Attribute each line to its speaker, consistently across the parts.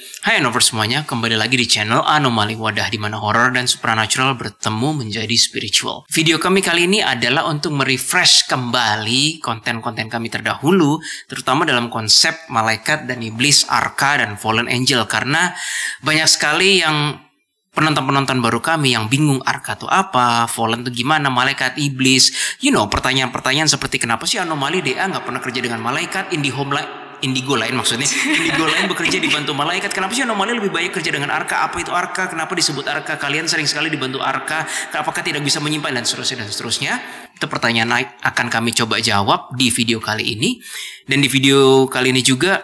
Speaker 1: Hai Anover semuanya, kembali lagi di channel Anomali Wadah di mana horror dan supernatural bertemu menjadi spiritual. Video kami kali ini adalah untuk merefresh kembali konten-konten kami terdahulu, terutama dalam konsep malaikat dan iblis, arka dan fallen angel, karena banyak sekali yang penonton-penonton baru kami yang bingung arka itu apa, fallen itu gimana, malaikat, iblis, pertanyaan-pertanyaan seperti kenapa sih Anomali DA nggak pernah kerja dengan malaikat, Indigo lain bekerja dibantu malaikat. Kenapa sih Anomali lebih baik kerja dengan arka? Apa itu arka? Kenapa disebut arka? Kalian sering sekali dibantu arka. Apakah tidak bisa menyimpan dan seterusnya? Itu pertanyaan akan kami coba jawab di video kali ini. Dan di video kali ini juga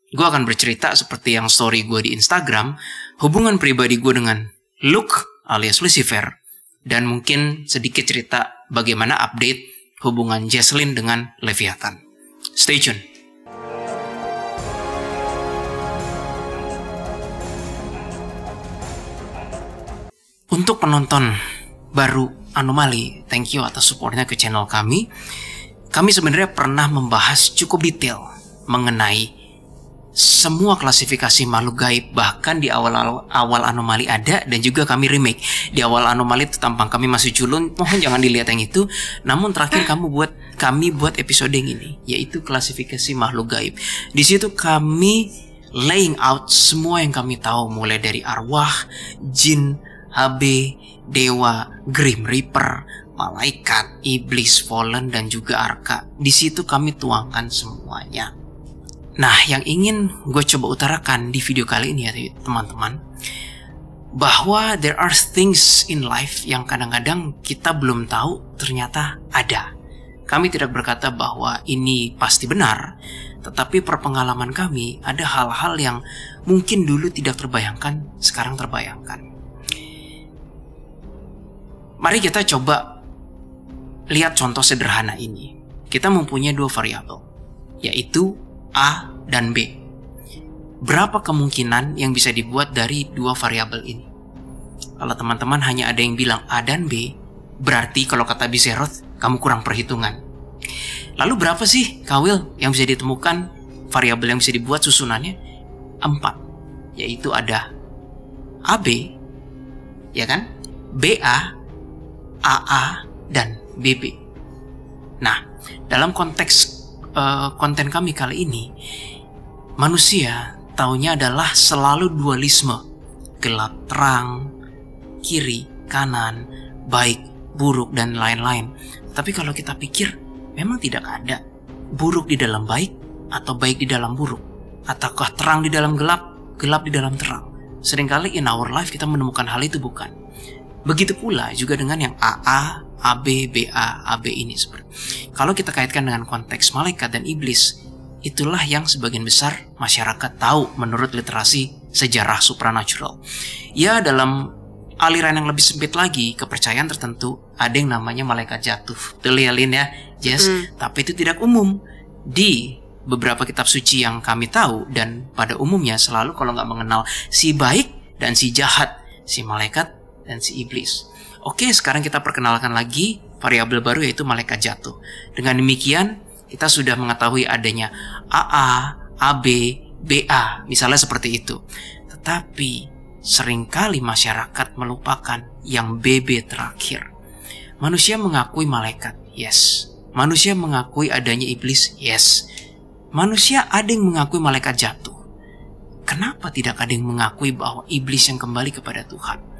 Speaker 1: gue akan bercerita seperti yang story gue di Instagram, hubungan pribadi gue dengan Luke alias Lucifer, dan mungkin sedikit cerita bagaimana update hubungan Jesslyn dengan Leviathan. Stay tune. Untuk penonton baru Anomali, thank you atas supportnya ke channel kami. Kami sebenarnya pernah membahas cukup detail mengenai semua klasifikasi makhluk gaib. Bahkan di awal Anomali ada, dan juga kami remake. Di awal Anomali itu tampang kami masih culun, mohon jangan dilihat yang itu. Namun terakhir kami buat episode yang ini, yaitu klasifikasi makhluk gaib. Di situ kami laying out semua yang kami tahu, mulai dari arwah, jin, HB, dewa, Grim Reaper, malaikat, iblis, fallen, dan juga arka. Di situ kami tuangkan semuanya. Nah, yang ingin gue coba utarakan di video kali ini ya teman-teman, bahwa there are things in life yang kadang-kadang kita belum tahu ternyata ada. Kami tidak berkata bahwa ini pasti benar, tetapi perpengalaman kami ada hal-hal yang mungkin dulu tidak terbayangkan, sekarang terbayangkan. Mari kita coba lihat contoh sederhana ini. Kita mempunyai dua variabel, yaitu A dan B. Berapa kemungkinan yang bisa dibuat dari dua variabel ini? Kalau teman-teman hanya ada yang bilang A dan B, berarti kalau kata Biseroth, kamu kurang perhitungan. Lalu berapa sih, Kawil, yang bisa ditemukan variabel yang bisa dibuat susunannya? 4, yaitu ada AB, ya kan? BA, AA, dan BB. Nah, dalam konteks konten kami kali ini, manusia taunya adalah selalu dualisme, gelap terang, kiri kanan, baik buruk, dan lain-lain. Tapi kalau kita pikir, memang tidak ada buruk di dalam baik atau baik di dalam buruk, ataukah terang di dalam gelap, gelap di dalam terang. Seringkali in our life kita menemukan hal itu, bukan? Begitu pula juga dengan yang AA, AB, BA, AB ini seperti. Kalau kita kaitkan dengan konteks malaikat dan iblis, itulah yang sebagian besar masyarakat tahu menurut literasi sejarah supernatural. Ya, dalam aliran yang lebih sempit lagi, kepercayaan tertentu, ada yang namanya malaikat jatuh. Betul ya, Lin ya? Yes, tapi itu tidak umum. Di beberapa kitab suci yang kami tahu, dan pada umumnya selalu kalau nggak mengenal si baik dan si jahat, si malaikat dan si iblis. Oke, sekarang kita perkenalkan lagi variabel baru, yaitu malaikat jatuh. Dengan demikian, kita sudah mengetahui adanya AA, AB, BA, misalnya seperti itu. Tetapi seringkali masyarakat melupakan yang BB terakhir. Manusia mengakui malaikat, yes. Manusia mengakui adanya iblis, yes. Manusia ada yang mengakui malaikat jatuh. Kenapa tidak ada yang mengakui bahwa iblis yang kembali kepada Tuhan?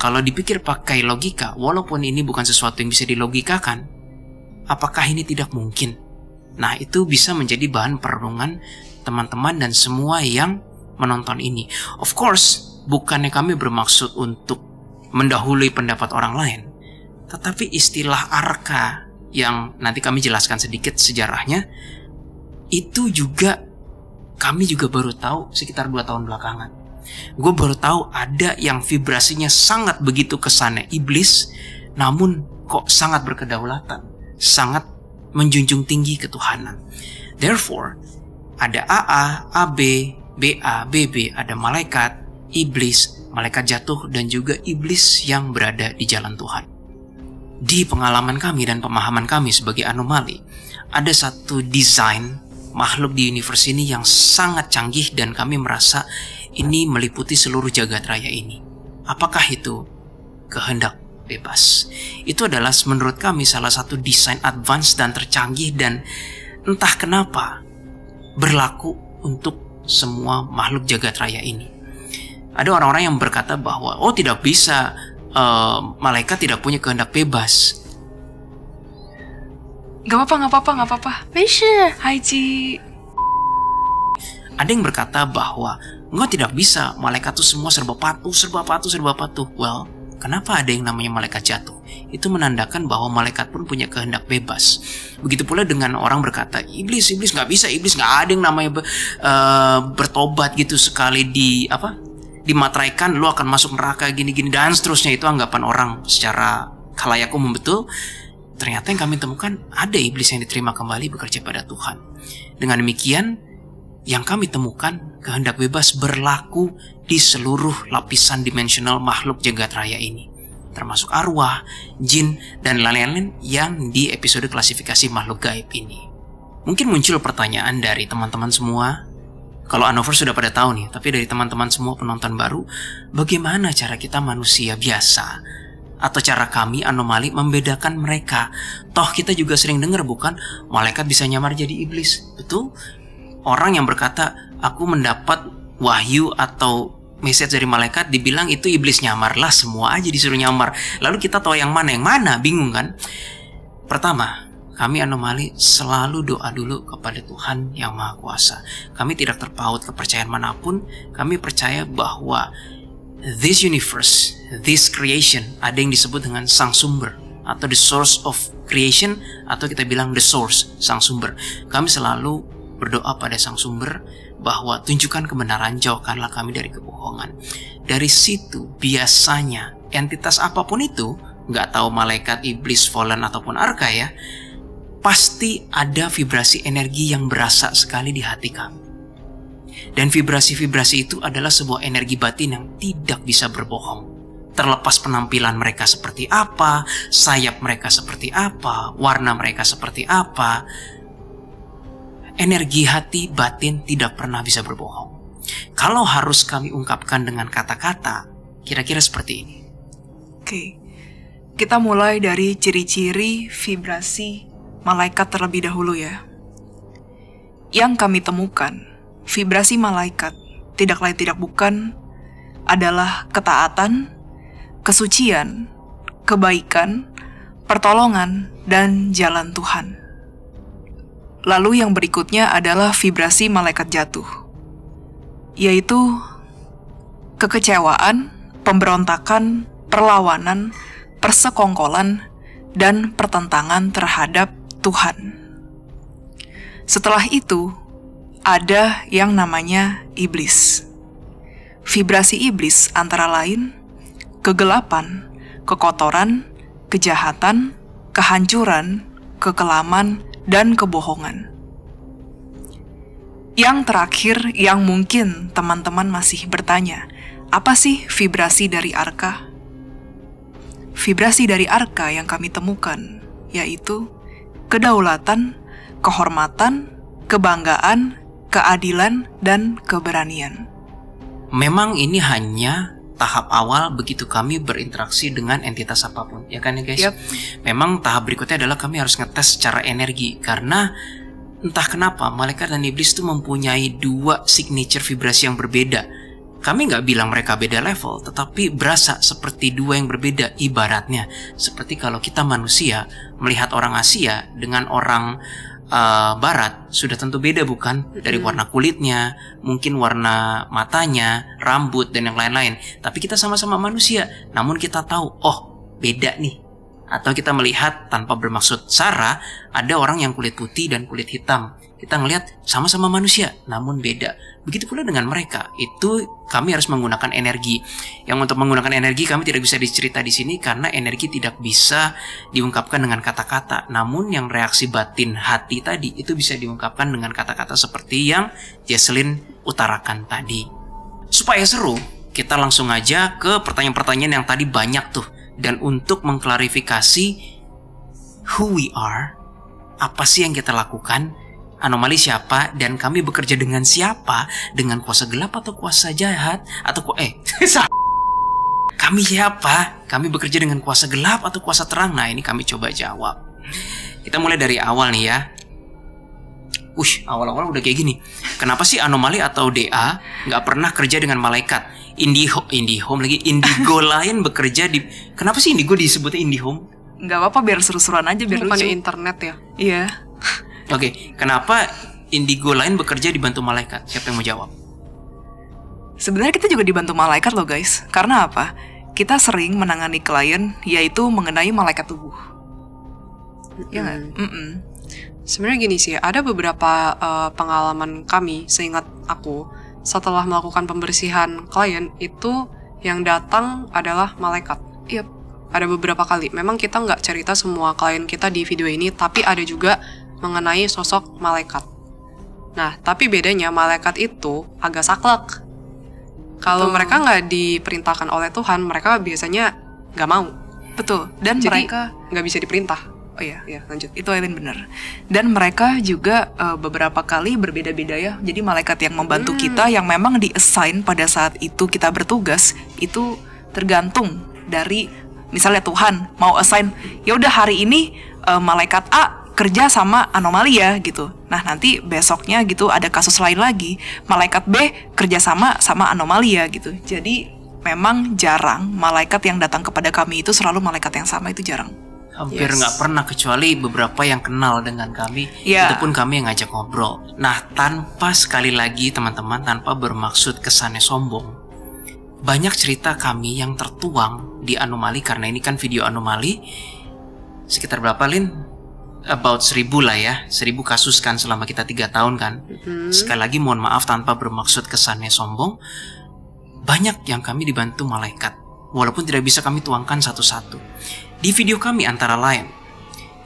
Speaker 1: Kalau dipikir pakai logika, walaupun ini bukan sesuatu yang bisa dilogikakan, apakah ini tidak mungkin? Nah, itu bisa menjadi bahan perenungan teman-teman dan semua yang menonton ini. Of course, bukannya kami bermaksud untuk mendahului pendapat orang lain, tetapi istilah arka yang nanti kami jelaskan sedikit sejarahnya, itu juga kami juga baru tahu sekitar 2 tahun belakangan. Gue baru tahu ada yang vibrasinya sangat begitu kesannya iblis, namun kok sangat berkedaulatan, sangat menjunjung tinggi ketuhanan. Therefore, ada AA, AB, BA, BB, ada malaikat, iblis, malaikat jatuh, dan juga iblis yang berada di jalan Tuhan. Di pengalaman kami dan pemahaman kami sebagai Anomali, ada satu desain makhluk di universe ini yang sangat canggih, dan kami merasa ini meliputi seluruh jagat raya ini. Apakah itu kehendak bebas? Itu adalah menurut kami salah satu desain advance dan tercanggih, dan entah kenapa berlaku untuk semua makhluk jagat raya ini. Ada orang-orang yang berkata bahwa tidak bisa, malaikat tidak punya kehendak bebas.
Speaker 2: Gak apa-apa. Hai Ci.
Speaker 1: Ada yang berkata bahwa enggak, tidak bisa, malaikat itu semua serba patuh. Well, kenapa ada yang namanya malaikat jatuh? Itu menandakan bahwa malaikat pun punya kehendak bebas. Begitu pula dengan orang berkata, iblis nggak bisa, iblis nggak ada yang namanya bertobat gitu sekali dimateraikan lu akan masuk neraka gini-gini dan seterusnya. Itu anggapan orang secara khalayak umum. Betul. Ternyata yang kami temukan ada iblis yang diterima kembali bekerja pada Tuhan. Dengan demikian, yang kami temukan kehendak bebas berlaku di seluruh lapisan dimensional makhluk jagat raya ini, termasuk arwah, jin, dan lain-lain yang di episode klasifikasi makhluk gaib ini. Mungkin muncul pertanyaan dari teman-teman semua. Kalau Anover sudah pada tahu nih, tapi dari teman-teman semua penonton baru, bagaimana cara kita manusia biasa atau cara kami anomali membedakan mereka? Toh kita juga sering dengar bukan, malaikat bisa nyamar jadi iblis. Betul? Orang yang berkata, aku mendapat wahyu atau message dari malaikat, dibilang itu iblis nyamar. Lah, semua aja disuruh nyamar. Lalu kita tahu yang mana? Bingung kan? Pertama, kami anomali selalu doa dulu kepada Tuhan yang Maha Kuasa. Kami tidak terpaut kepercayaan manapun. Kami percaya bahwa this universe, this creation, ada yang disebut dengan sang sumber atau the source of creation, atau kita bilang the source, sang sumber. Kami selalu berdoa pada sang sumber bahwa tunjukkan kebenaran, jauhkanlah kami dari kebohongan. Dari situ biasanya entitas apapun itu, nggak tahu malaikat, iblis, fallen ataupun arka ya, pasti ada vibrasi energi yang berasa sekali di hati kami. Dan vibrasi-vibrasi itu adalah sebuah energi batin yang tidak bisa berbohong. Terlepas penampilan mereka seperti apa, sayap mereka seperti apa, warna mereka seperti apa, energi hati batin tidak pernah bisa berbohong. Kalau harus kami ungkapkan dengan kata-kata, kira-kira seperti ini.
Speaker 2: Oke, kita mulai dari ciri-ciri vibrasi malaikat terlebih dahulu ya. Yang kami temukan, vibrasi malaikat tidak lain tidak bukan adalah ketaatan, kesucian, kebaikan, pertolongan, dan jalan Tuhan. Lalu yang berikutnya adalah vibrasi malaikat jatuh, yaitu kekecewaan, pemberontakan, perlawanan, persekongkolan, dan pertentangan terhadap Tuhan. Setelah itu, ada yang namanya iblis. Vibrasi iblis antara lain kegelapan, kekotoran, kejahatan, kehancuran, kekelaman, dan kebohongan. Yang terakhir yang mungkin teman-teman masih bertanya, apa sih vibrasi dari arka? Vibrasi dari arka yang kami temukan yaitu kedaulatan, kehormatan, kebanggaan, keadilan, dan keberanian.
Speaker 1: Memang ini hanya tahap awal begitu kami berinteraksi dengan entitas apapun, ya kan ya guys?
Speaker 2: Yep.
Speaker 1: Memang tahap berikutnya adalah kami harus ngetes secara energi, karena entah kenapa malaikat dan iblis itu mempunyai dua signature vibrasi yang berbeda. Kami nggak bilang mereka beda level, tetapi berasa seperti dua yang berbeda. Ibaratnya seperti kalau kita manusia melihat orang Asia dengan orang Barat, sudah tentu beda bukan? Dari warna kulitnya, mungkin warna matanya, rambut, dan yang lain-lain. Tapi kita sama-sama manusia, namun kita tahu, oh beda nih. Atau kita melihat tanpa bermaksud sara, ada orang yang kulit putih dan kulit hitam. Kita ngelihat sama-sama manusia, namun beda. Begitu pula dengan mereka. Itu kami harus menggunakan energi. Yang untuk menggunakan energi kami tidak bisa dicerita di sini karena energi tidak bisa diungkapkan dengan kata-kata. Namun yang reaksi batin hati tadi itu bisa diungkapkan dengan kata-kata seperti yang Jesslyn utarakan tadi. Supaya seru, kita langsung aja ke pertanyaan-pertanyaan yang tadi banyak tuh. Dan untuk mengklarifikasi who we are, apa sih yang kita lakukan, anomali siapa dan kami bekerja dengan siapa, dengan kuasa gelap atau kuasa jahat atau kami siapa? Kami bekerja dengan kuasa gelap atau kuasa terang? Nah, ini kami coba jawab. Kita mulai dari awal nih ya. Awal-awal udah kayak gini. Kenapa sih anomali atau DA nggak pernah kerja dengan malaikat? Indigo lain bekerja di... Kenapa sih Indigo disebutnya Indihome?
Speaker 2: Nggak apa-apa, biar seru-seruan aja, biar lucu.
Speaker 3: Internet ya?
Speaker 2: Iya.
Speaker 1: Oke, kenapa Indigo lain bekerja dibantu malaikat? Siapa yang mau jawab?
Speaker 2: Sebenarnya kita juga dibantu malaikat loh guys. Karena apa? Kita sering menangani klien, yaitu mengenai malaikat tubuh. Ya nggak?
Speaker 3: Sebenarnya gini sih, ada beberapa pengalaman kami, seingat aku, setelah melakukan pembersihan klien, itu yang datang adalah malaikat.
Speaker 2: Yep.
Speaker 3: Ada beberapa kali. Memang kita nggak cerita semua klien kita di video ini, tapi ada juga mengenai sosok malaikat. Nah, tapi bedanya malaikat itu agak saklek. Kalau mereka nggak diperintahkan oleh Tuhan, mereka biasanya nggak mau.
Speaker 2: Betul. Dan
Speaker 3: Jadi,
Speaker 2: mereka
Speaker 3: nggak bisa diperintah.
Speaker 2: Oh iya,
Speaker 3: Ya, lanjut.
Speaker 2: itu Aileen bener. Dan mereka juga beberapa kali berbeda-beda ya. Jadi malaikat yang membantu kita, yang memang di-assign pada saat itu kita bertugas, itu tergantung dari misalnya Tuhan mau assign, ya udah hari ini malaikat A kerja sama anomali ya gitu. Nah nanti besoknya gitu ada kasus lain lagi, malaikat B kerja sama anomali ya gitu. Jadi memang jarang malaikat yang datang kepada kami itu selalu malaikat yang sama, itu jarang.
Speaker 1: Hampir nggak pernah, kecuali beberapa yang kenal dengan kami.
Speaker 2: Yeah.
Speaker 1: Itu pun kami yang ngajak ngobrol. Nah, tanpa sekali lagi teman-teman, tanpa bermaksud kesannya sombong, banyak cerita kami yang tertuang di anomali. Karena ini kan video anomali. Sekitar berapa, Lin? About 1000 lah ya. 1000 kasus kan selama kita 3 tahun kan. Sekali lagi mohon maaf tanpa bermaksud kesannya sombong. Banyak yang kami dibantu malaikat, walaupun tidak bisa kami tuangkan satu-satu. Di video kami antara lain,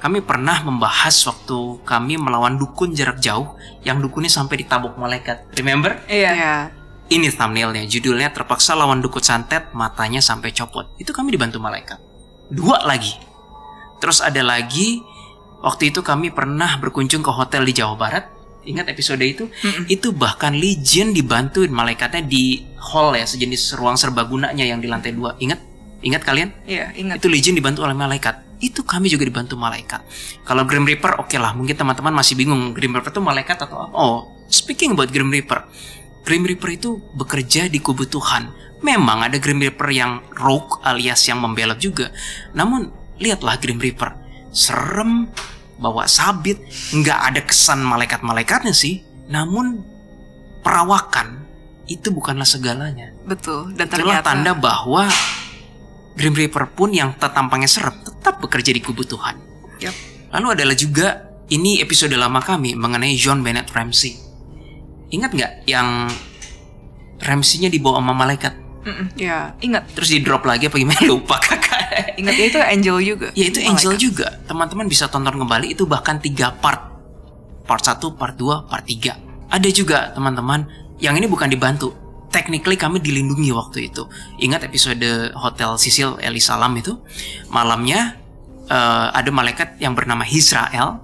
Speaker 1: kami pernah membahas waktu kami melawan dukun jarak jauh, yang dukunnya sampai ditabok malaikat. Remember?
Speaker 2: Iya.
Speaker 1: Ini thumbnailnya, judulnya terpaksa lawan dukun santet, matanya sampai copot. Itu kami dibantu malaikat. 2 lagi. Terus ada lagi, waktu itu kami pernah berkunjung ke hotel di Jawa Barat. Ingat episode itu? Itu bahkan Legion dibantuin malaikatnya di hall ya, sejenis ruang serbagunanya yang di lantai 2. Ingat kalian?
Speaker 2: Iya, ingat.
Speaker 1: Itu Legion dibantu oleh malaikat. Itu kami juga dibantu malaikat. Kalau Grim Reaper oke lah, mungkin teman-teman masih bingung Grim Reaper itu malaikat atau apa. Oh, speaking about Grim Reaper. Grim Reaper itu bekerja di kubu Tuhan. Memang ada Grim Reaper yang rogue alias yang membelot juga. Namun lihatlah Grim Reaper, serem, bawa sabit, nggak ada kesan malaikat-malaikatnya sih. Namun perawakan itu bukanlah segalanya.
Speaker 2: Betul. Dan
Speaker 1: Itulah
Speaker 2: ternyata
Speaker 1: tanda bahwa Grim Reaper pun yang tampangnya serem tetap bekerja di kubu Tuhan.
Speaker 2: Yep.
Speaker 1: Lalu adalah juga, ini episode lama kami mengenai John Bennett Ramsey. Ingat nggak yang Ramsey-nya dibawa sama malaikat?
Speaker 2: Ya, ingat.
Speaker 1: Terus di drop lagi apa gimana? Lupa kakak.
Speaker 2: Ingat ya, itu angel juga.
Speaker 1: Ya itu angel
Speaker 2: Malaikat.
Speaker 1: juga. Teman-teman bisa tonton kembali, itu bahkan 3 part. Part 1, part 2, part 3. Ada juga teman-teman yang ini bukan dibantu. Technically kami dilindungi waktu itu. Ingat episode Hotel Cecil Elisalam itu? Malamnya ada malaikat yang bernama Israel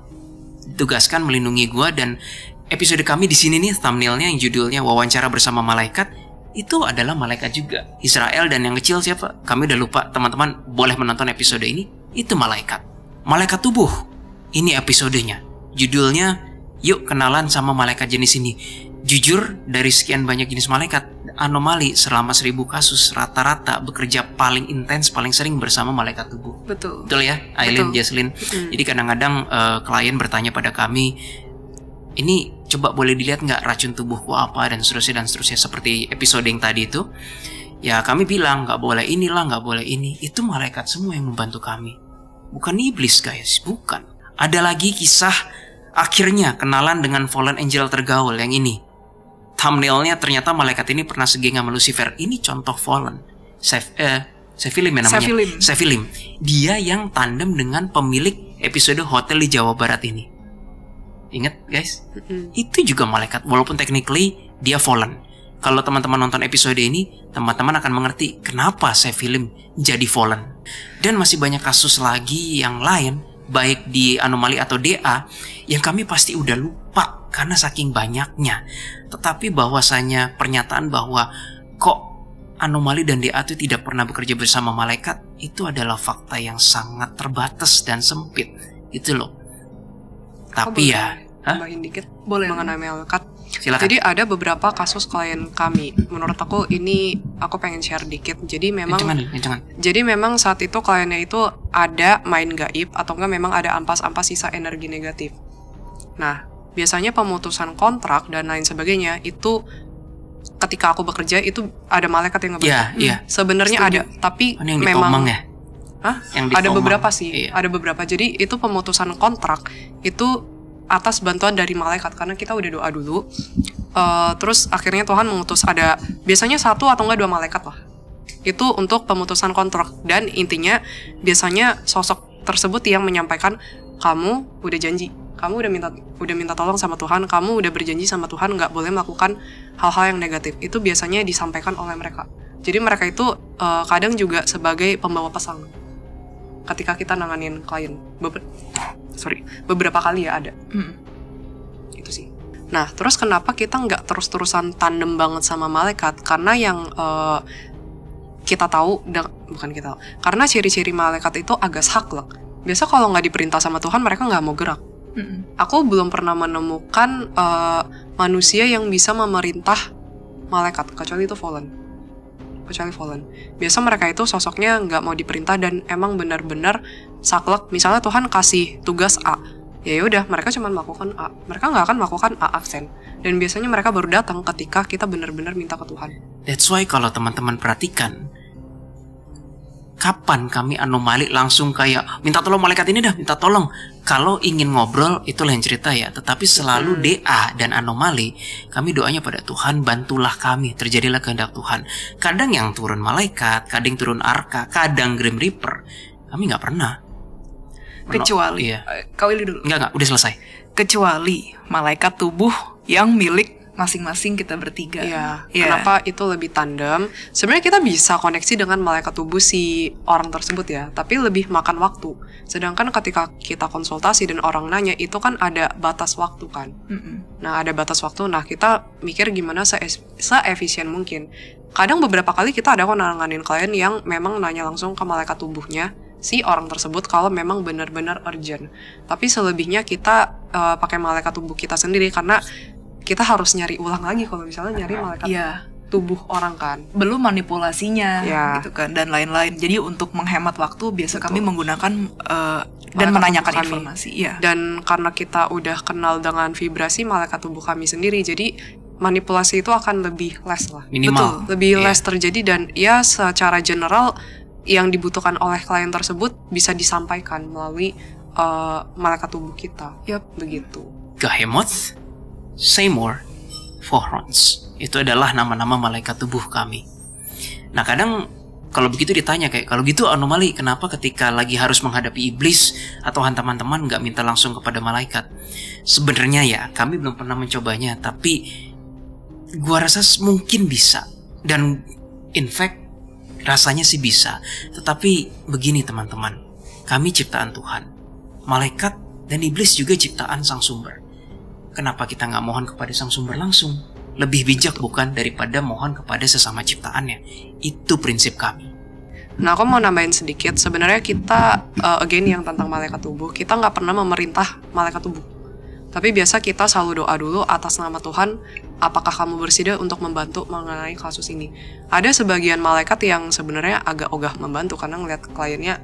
Speaker 1: ditugaskan melindungi gua, dan episode kami di sini nih thumbnailnya yang judulnya wawancara bersama malaikat, itu adalah malaikat juga. Israel dan yang kecil siapa? Kami udah lupa. Teman-teman boleh menonton episode ini. Itu malaikat. Malaikat tubuh. Ini episodenya. Judulnya Yuk Kenalan sama Malaikat Jenis Ini. Jujur, dari sekian banyak jenis malaikat, anomali selama 1000 kasus rata-rata bekerja paling intens, paling sering bersama malaikat tubuh.
Speaker 2: Betul.
Speaker 1: Betul ya, Aileen,
Speaker 2: Betul.
Speaker 1: Jaslyn. Jadi kadang-kadang klien bertanya pada kami, ini coba boleh dilihat nggak racun tubuhku apa, dan seterusnya seperti episode yang tadi itu. Ya kami bilang nggak boleh inilah, nggak boleh ini. Itu malaikat semua yang membantu kami, bukan iblis guys, bukan. Ada lagi kisah akhirnya kenalan dengan fallen angel tergaul yang ini. Thumbnailnya ternyata malaikat ini pernah segeng sama Lucifer. Ini contoh fallen. Sephilim ya namanya. Sephilim. Dia yang tandem dengan pemilik episode hotel di Jawa Barat ini. Ingat guys? Itu juga malaikat, walaupun technically dia fallen. Kalau teman-teman nonton episode ini, teman-teman akan mengerti kenapa Sephilim jadi fallen. Dan masih banyak kasus lagi yang lain, baik di anomali atau DA, yang kami pasti udah lupa. karena saking banyaknya. Tetapi bahwasanya pernyataan bahwa kok anomali dan DA itu tidak pernah bekerja bersama malaikat, itu adalah fakta yang sangat terbatas dan sempit. Itu loh. Tapi ya,
Speaker 3: tambahin dikit
Speaker 2: Boleh.
Speaker 3: mengenai malaikat.
Speaker 1: silakan.
Speaker 3: Jadi ada beberapa kasus klien kami. Menurut aku ini aku pengen share dikit. Jadi memang
Speaker 1: Jangan.
Speaker 3: Jadi memang saat itu kliennya itu ada main gaib atau enggak memang ada ampas-ampas sisa energi negatif. Nah, biasanya pemutusan kontrak dan lain sebagainya itu ketika aku bekerja itu ada malaikat yang ngebantu.
Speaker 1: Iya.
Speaker 3: Sebenarnya ada, tapi
Speaker 1: Ini yang di
Speaker 3: memang
Speaker 1: Tomang ya?
Speaker 3: Hah?
Speaker 1: Yang di
Speaker 3: Ada
Speaker 1: Tomang.
Speaker 3: beberapa sih,
Speaker 1: Iya.
Speaker 3: ada beberapa. Jadi itu pemutusan kontrak itu atas bantuan dari malaikat karena kita udah doa dulu. Terus akhirnya Tuhan mengutus ada biasanya 1 atau enggak 2 malaikat lah. Itu untuk pemutusan kontrak dan intinya biasanya sosok tersebut yang menyampaikan kamu udah janji, kamu udah minta tolong sama Tuhan, kamu udah berjanji sama Tuhan nggak boleh melakukan hal-hal yang negatif. Itu biasanya disampaikan oleh mereka. Jadi mereka itu kadang juga sebagai pembawa pesan ketika kita nanganin klien. Beberapa kali ya ada. Itu sih. Nah, terus kenapa kita nggak terus-terusan tandem banget sama malaikat? Karena yang kita tahu, karena ciri-ciri malaikat itu agak saklek. Biasa kalau nggak diperintah sama Tuhan, mereka nggak mau gerak. Aku belum pernah menemukan manusia yang bisa memerintah malaikat, kecuali itu fallen. Biasa mereka itu sosoknya nggak mau diperintah dan emang benar-benar saklek. Misalnya Tuhan kasih tugas A, ya udah mereka cuma melakukan A. Mereka nggak akan melakukan A absen. Dan biasanya mereka baru datang ketika kita benar-benar minta ke Tuhan.
Speaker 1: That's why kalau teman-teman perhatikan, kapan kami anomali langsung kayak minta tolong malaikat ini dah, minta tolong. Kalau ingin ngobrol itu lain cerita ya. Tetapi selalu DA dan anomali, kami doanya pada Tuhan, bantulah kami, terjadilah kehendak Tuhan. Kadang yang turun malaikat, kadang turun arka, kadang Grim Reaper. Kami nggak pernah.
Speaker 2: Kecuali,
Speaker 1: Iya.
Speaker 2: Kawili dulu.
Speaker 1: Nggak, udah selesai.
Speaker 2: Kecuali malaikat tubuh yang milik masing-masing kita bertiga.
Speaker 3: Iya.
Speaker 2: Iya.
Speaker 3: Kenapa itu lebih tandem? Sebenarnya kita bisa koneksi dengan malaikat tubuh si orang tersebut ya, tapi lebih makan waktu. Sedangkan ketika kita konsultasi dan orang nanya, itu kan ada batas waktu kan. Nah, ada batas waktu. Nah, kita mikir gimana se-efisien mungkin. Kadang beberapa kali kita ada kok nanganin klien yang memang nanya langsung ke malaikat tubuhnya si orang tersebut kalau memang benar-benar urgent. Tapi selebihnya kita pakai malaikat tubuh kita sendiri karena kita harus nyari ulang lagi kalau misalnya nyari malaikat tubuh orang kan.
Speaker 2: Belum manipulasinya
Speaker 3: Ya.
Speaker 2: gitu kan dan lain-lain. Jadi untuk menghemat waktu biasa
Speaker 3: Betul.
Speaker 2: kami menggunakan dan
Speaker 3: Malaikat
Speaker 2: menanyakan
Speaker 3: tubuh kami.
Speaker 2: informasi. Iya.
Speaker 3: Dan karena kita udah kenal dengan vibrasi malaikat tubuh kami sendiri, jadi manipulasi itu akan lebih less lah.
Speaker 1: Minimal.
Speaker 3: Betul, lebih
Speaker 1: Iya.
Speaker 3: less terjadi dan ya secara general yang dibutuhkan oleh klien tersebut bisa disampaikan melalui malaikat tubuh kita. Begitu.
Speaker 1: Gahemoth, Seymour, Fohrons. Itu adalah nama-nama malaikat tubuh kami. Nah kadang kalau begitu ditanya kayak, kalau gitu anomali kenapa ketika lagi harus menghadapi iblis atau hantaman teman nggak minta langsung kepada malaikat? Sebenarnya ya kami belum pernah mencobanya, tapi gua rasa mungkin bisa. Dan in fact rasanya sih bisa. Tetapi begini teman-teman, kami ciptaan Tuhan. Malaikat dan iblis juga ciptaan Sang Sumber. Kenapa kita nggak mohon kepada Sang Sumber langsung? Lebih bijak bukan daripada mohon kepada sesama ciptaannya. Itu prinsip kami.
Speaker 3: Nah, aku mau nambahin sedikit. Sebenarnya kita, again yang tentang malaikat tubuh, kita nggak pernah memerintah malaikat tubuh. Tapi biasa kita selalu doa dulu atas nama Tuhan, apakah kamu bersedia untuk membantu mengenai kasus ini. Ada sebagian malaikat yang sebenarnya agak ogah membantu karena ngeliat kliennya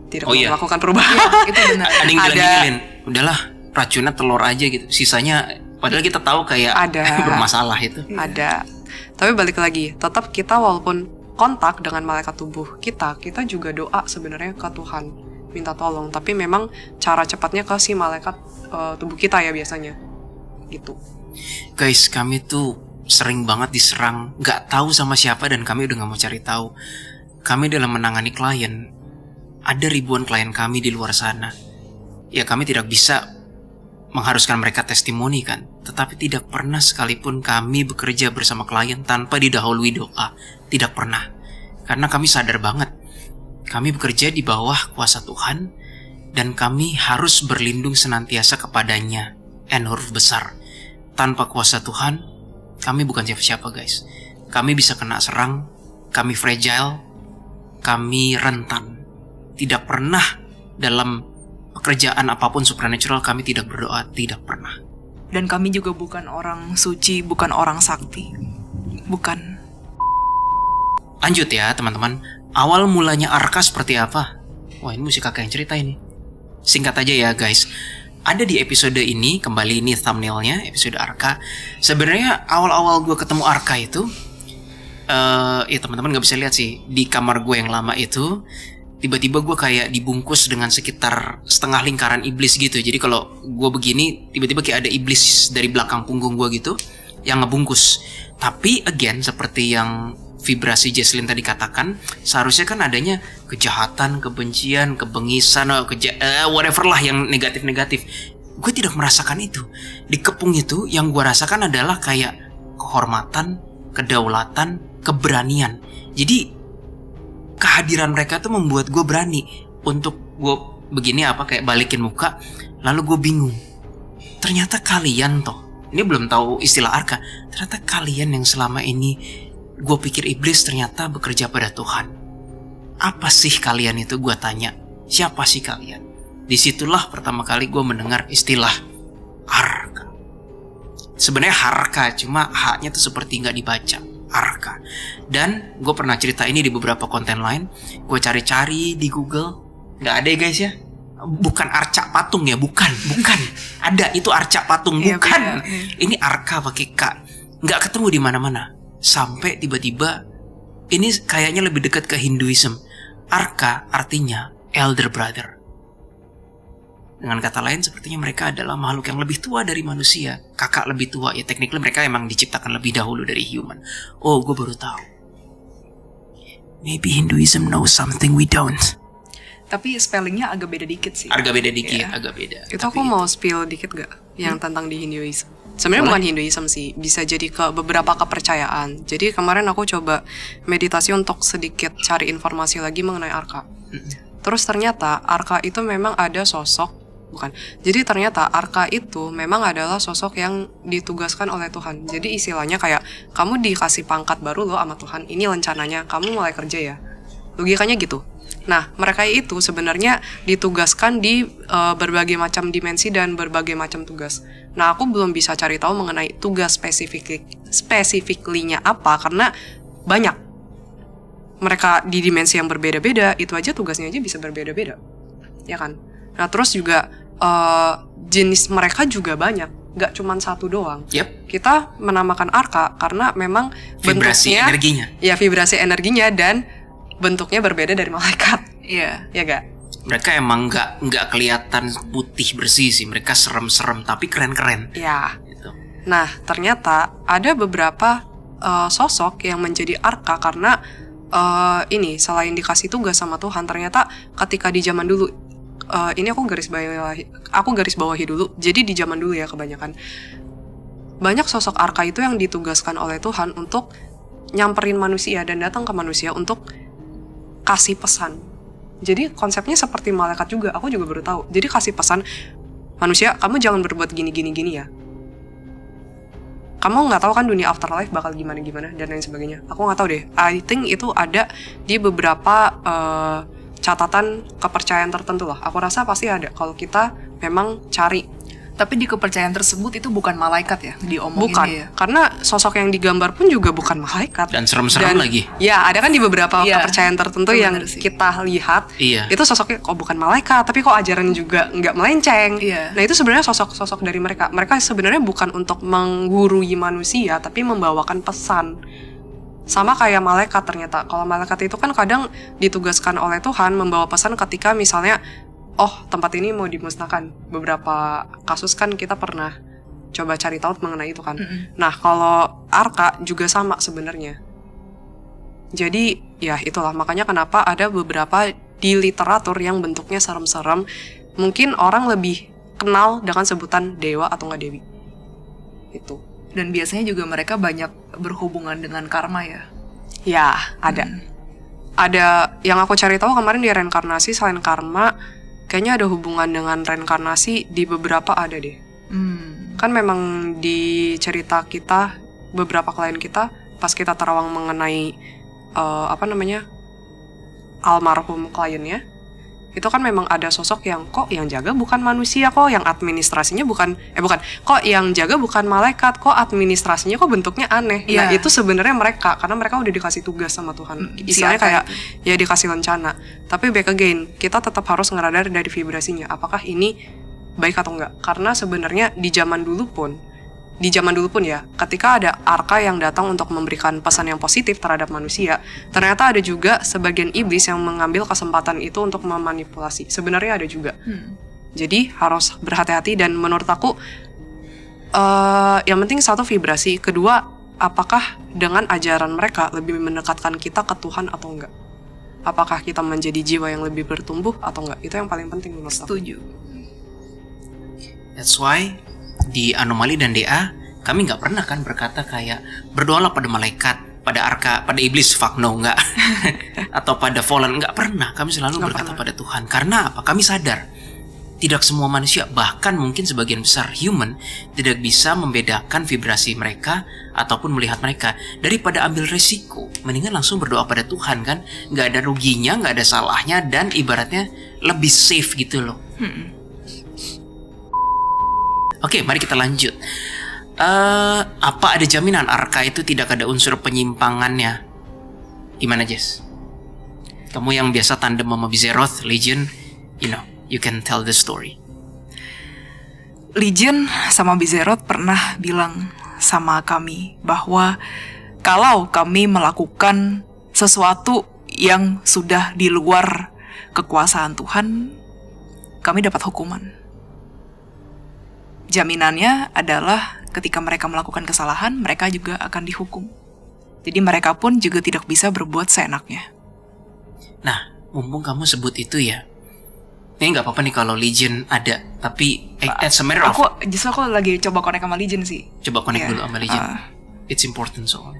Speaker 3: tidak melakukan perubahan.
Speaker 2: Itu benar.
Speaker 1: Ada yang bilang, udahlah racunnya telur aja gitu. Sisanya, padahal kita tahu kayak bermasalah itu.
Speaker 3: Ada. Tapi balik lagi, tetap kita walaupun kontak dengan malaikat tubuh kita juga doa sebenarnya ke Tuhan, minta tolong. Tapi memang cara cepatnya ke si malaikat tubuh kita ya biasanya. Gitu.
Speaker 1: Guys, kami tuh sering banget diserang, nggak tahu sama siapa dan kami udah nggak mau cari tahu. Kami dalam menangani klien, ada ribuan klien kami di luar sana. Ya kami tidak bisa mengharuskan mereka testimoni kan, tetapi tidak pernah sekalipun kami bekerja bersama klien tanpa didahului doa. Tidak pernah. Karena kami sadar banget kami bekerja di bawah kuasa Tuhan dan kami harus berlindung senantiasa kepadanya. N huruf besar. Tanpa kuasa Tuhan, kami bukan siapa-siapa guys. Kami bisa kena serang, kami fragile, kami rentan. Tidak pernah dalam pekerjaan apapun supernatural kami tidak berdoa, tidak pernah.
Speaker 2: Dan kami juga bukan orang suci, bukan orang sakti. Bukan.
Speaker 1: Lanjut ya teman-teman. Awal mulanya Arka seperti apa? Wah, ini mesti kakak yang cerita ini. Singkat aja ya guys. Ada di episode ini, kembali ini thumbnailnya, episode Arka. Sebenarnya awal-awal gue ketemu Arka itu, ya teman-teman gak bisa lihat sih, di kamar gue yang lama itu, tiba-tiba gue kayak dibungkus dengan sekitar setengah lingkaran iblis gitu. Jadi kalau gue begini, tiba-tiba kayak ada iblis dari belakang punggung gue gitu, yang ngebungkus. Tapi again, seperti yang vibrasi Jesslyn tadi katakan, seharusnya kan adanya kejahatan, kebencian, kebengisan, whatever lah yang negatif-negatif. Gue tidak merasakan itu. Di kepung itu yang gue rasakan adalah kayak kehormatan, kedaulatan, keberanian. Jadi kehadiran mereka tuh membuat gue berani untuk gue begini kayak balikin muka, lalu gue bingung. Ternyata kalian toh, ini belum tahu istilah Arka, ternyata kalian yang selama ini gue pikir iblis ternyata bekerja pada Tuhan. Apa sih kalian itu, gue tanya. Siapa sih kalian? Disitulah pertama kali gue mendengar istilah Arka. Sebenarnya Harka, cuma H-nya tuh seperti nggak dibaca. Arka. Dan gue pernah cerita ini di beberapa konten lain. Gue cari-cari di Google, nggak ada ya guys ya. Bukan arca patung ya, bukan. Ada itu arca patung, bukan. Ini Arka pakai K. Nggak ketemu di mana-mana. Sampai tiba-tiba ini kayaknya lebih dekat ke Hinduism. Arka artinya elder brother. Dengan kata lain sepertinya mereka adalah makhluk yang lebih tua dari manusia. Kakak lebih tua, ya technically mereka emang diciptakan lebih dahulu dari human. Oh, gue baru tahu. Maybe Hinduism knows something we don't.
Speaker 2: Tapi spellingnya agak beda dikit sih.
Speaker 1: Agak beda dikit, agak beda.
Speaker 3: Itu aku mau spill dikit gak? Yang tentang di Hinduism. Sebenarnya bukan Hinduism sih, bisa jadi ke beberapa kepercayaan. Jadi kemarin aku coba meditasi untuk sedikit cari informasi lagi mengenai Arka. Terus ternyata Arka itu memang ada sosok, jadi ternyata Arka itu memang adalah sosok yang ditugaskan oleh Tuhan. Jadi istilahnya kayak kamu dikasih pangkat baru loh sama Tuhan. Ini rencananya, kamu mulai kerja ya. Logikanya gitu. Nah, mereka itu sebenarnya ditugaskan di berbagai macam dimensi dan berbagai macam tugas. Nah, aku belum bisa cari tahu mengenai tugas spesifiknya apa karena banyak. Mereka di dimensi yang berbeda-beda, itu aja tugasnya aja bisa berbeda-beda. Ya kan? Nah, terus juga jenis mereka juga banyak. Gak cuma satu doang. Kita menamakan Arka karena memang
Speaker 1: vibrasi
Speaker 3: bentuknya,
Speaker 1: energinya.
Speaker 3: Ya, vibrasi energinya dan bentuknya berbeda dari malaikat. Iya, ya gak?
Speaker 1: Mereka emang nggak kelihatan putih bersih sih. Mereka serem-serem tapi keren-keren.
Speaker 3: Ya.
Speaker 1: Gitu.
Speaker 3: Nah, ternyata ada beberapa sosok yang menjadi Arka karena ini selain dikasih tugas sama Tuhan, ternyata ketika di zaman dulu, ini aku garis bawahi dulu. Jadi di zaman dulu ya kebanyakan banyak sosok Arka itu yang ditugaskan oleh Tuhan untuk nyamperin manusia dan datang ke manusia untuk kasih pesan. Jadi konsepnya seperti malaikat juga, aku juga baru tahu. Jadi kasih pesan, manusia kamu jangan berbuat gini ya. Kamu nggak tahu kan dunia afterlife bakal gimana dan lain sebagainya. Aku nggak tahu deh. I think itu ada di beberapa catatan kepercayaan tertentu lah. Aku rasa pasti ada kalau kita memang cari.
Speaker 2: Tapi di kepercayaan tersebut itu bukan malaikat ya diomongin.
Speaker 3: Bukan,
Speaker 2: ya?
Speaker 3: Karena sosok yang digambar pun juga bukan malaikat.
Speaker 1: Dan serem-serem lagi.
Speaker 3: Ya, ada kan di beberapa kepercayaan tertentu yang kita lihat, itu sosoknya kok bukan malaikat, tapi kok ajarannya juga nggak melenceng. Nah, itu sebenarnya sosok-sosok dari mereka. Mereka sebenarnya bukan untuk menggurui manusia, tapi membawakan pesan. Sama kayak malaikat ternyata. Kalau malaikat itu kan kadang ditugaskan oleh Tuhan membawa pesan ketika misalnya tempat ini mau dimusnahkan. Beberapa kasus kan kita pernah coba cari tahu mengenai itu kan. Nah, kalau Arka juga sama sebenarnya. Jadi, ya itulah makanya kenapa ada beberapa di literatur yang bentuknya serem-serem. Mungkin orang lebih kenal dengan sebutan dewa atau nggak dewi. Itu.
Speaker 2: Dan biasanya juga mereka banyak berhubungan dengan karma ya.
Speaker 3: Ya, ada. Ada yang aku cari tahu kemarin di reinkarnasi selain karma, kayaknya ada hubungan dengan reinkarnasi di beberapa ada deh. Kan memang di cerita kita, beberapa klien kita pas kita terawang mengenai almarhum kliennya, itu kan memang ada sosok yang kok yang jaga bukan manusia, kok yang administrasinya kok yang jaga bukan malaikat, kok administrasinya kok bentuknya aneh. Nah itu sebenarnya mereka, karena mereka udah dikasih tugas sama Tuhan, istilahnya kayak ya dikasih lencana. Tapi back again, kita tetap harus ngeradar dari vibrasinya, apakah ini baik atau enggak. Karena sebenarnya di zaman dulu pun ya, ketika ada arka yang datang untuk memberikan pesan yang positif terhadap manusia, ternyata ada juga sebagian iblis yang mengambil kesempatan itu untuk memanipulasi. Sebenarnya ada juga. Jadi harus berhati-hati, dan menurut aku yang penting satu, vibrasi. Kedua, apakah dengan ajaran mereka lebih mendekatkan kita ke Tuhan atau enggak? Apakah kita menjadi jiwa yang lebih bertumbuh atau enggak? Itu yang paling penting menurut aku.
Speaker 2: Setuju.
Speaker 1: That's why di Anomali dan DA kami nggak pernah kan berkata kayak berdoalah pada malaikat, pada arka, pada iblis, fuck no, nggak. Atau pada fallen, nggak pernah. Kami selalu berkata pada Tuhan. Karena apa? Kami sadar tidak semua manusia, bahkan mungkin sebagian besar human, tidak bisa membedakan vibrasi mereka ataupun melihat mereka. Daripada ambil resiko, mendingan langsung berdoa pada Tuhan kan. Nggak ada ruginya, nggak ada salahnya, dan ibaratnya lebih safe gitu loh. Oke, mari kita lanjut. Apa ada jaminan arka itu tidak ada unsur penyimpangannya? Gimana, Jess? Kamu yang biasa tandem sama Bizeroth, Legion, you can tell the story.
Speaker 2: Legion sama Bizeroth pernah bilang sama kami bahwa kalau kami melakukan sesuatu yang sudah di luar kekuasaan Tuhan, kami dapat hukuman. Jaminannya adalah ketika mereka melakukan kesalahan, mereka juga akan dihukum. Jadi mereka pun juga tidak bisa berbuat seenaknya.
Speaker 1: Nah, mumpung kamu sebut itu ya, ini nggak apa-apa nih kalau Legion ada, tapi
Speaker 2: justru aku lagi coba connect sama Legion sih.
Speaker 1: Coba connect dulu sama Legion. It's important soalnya.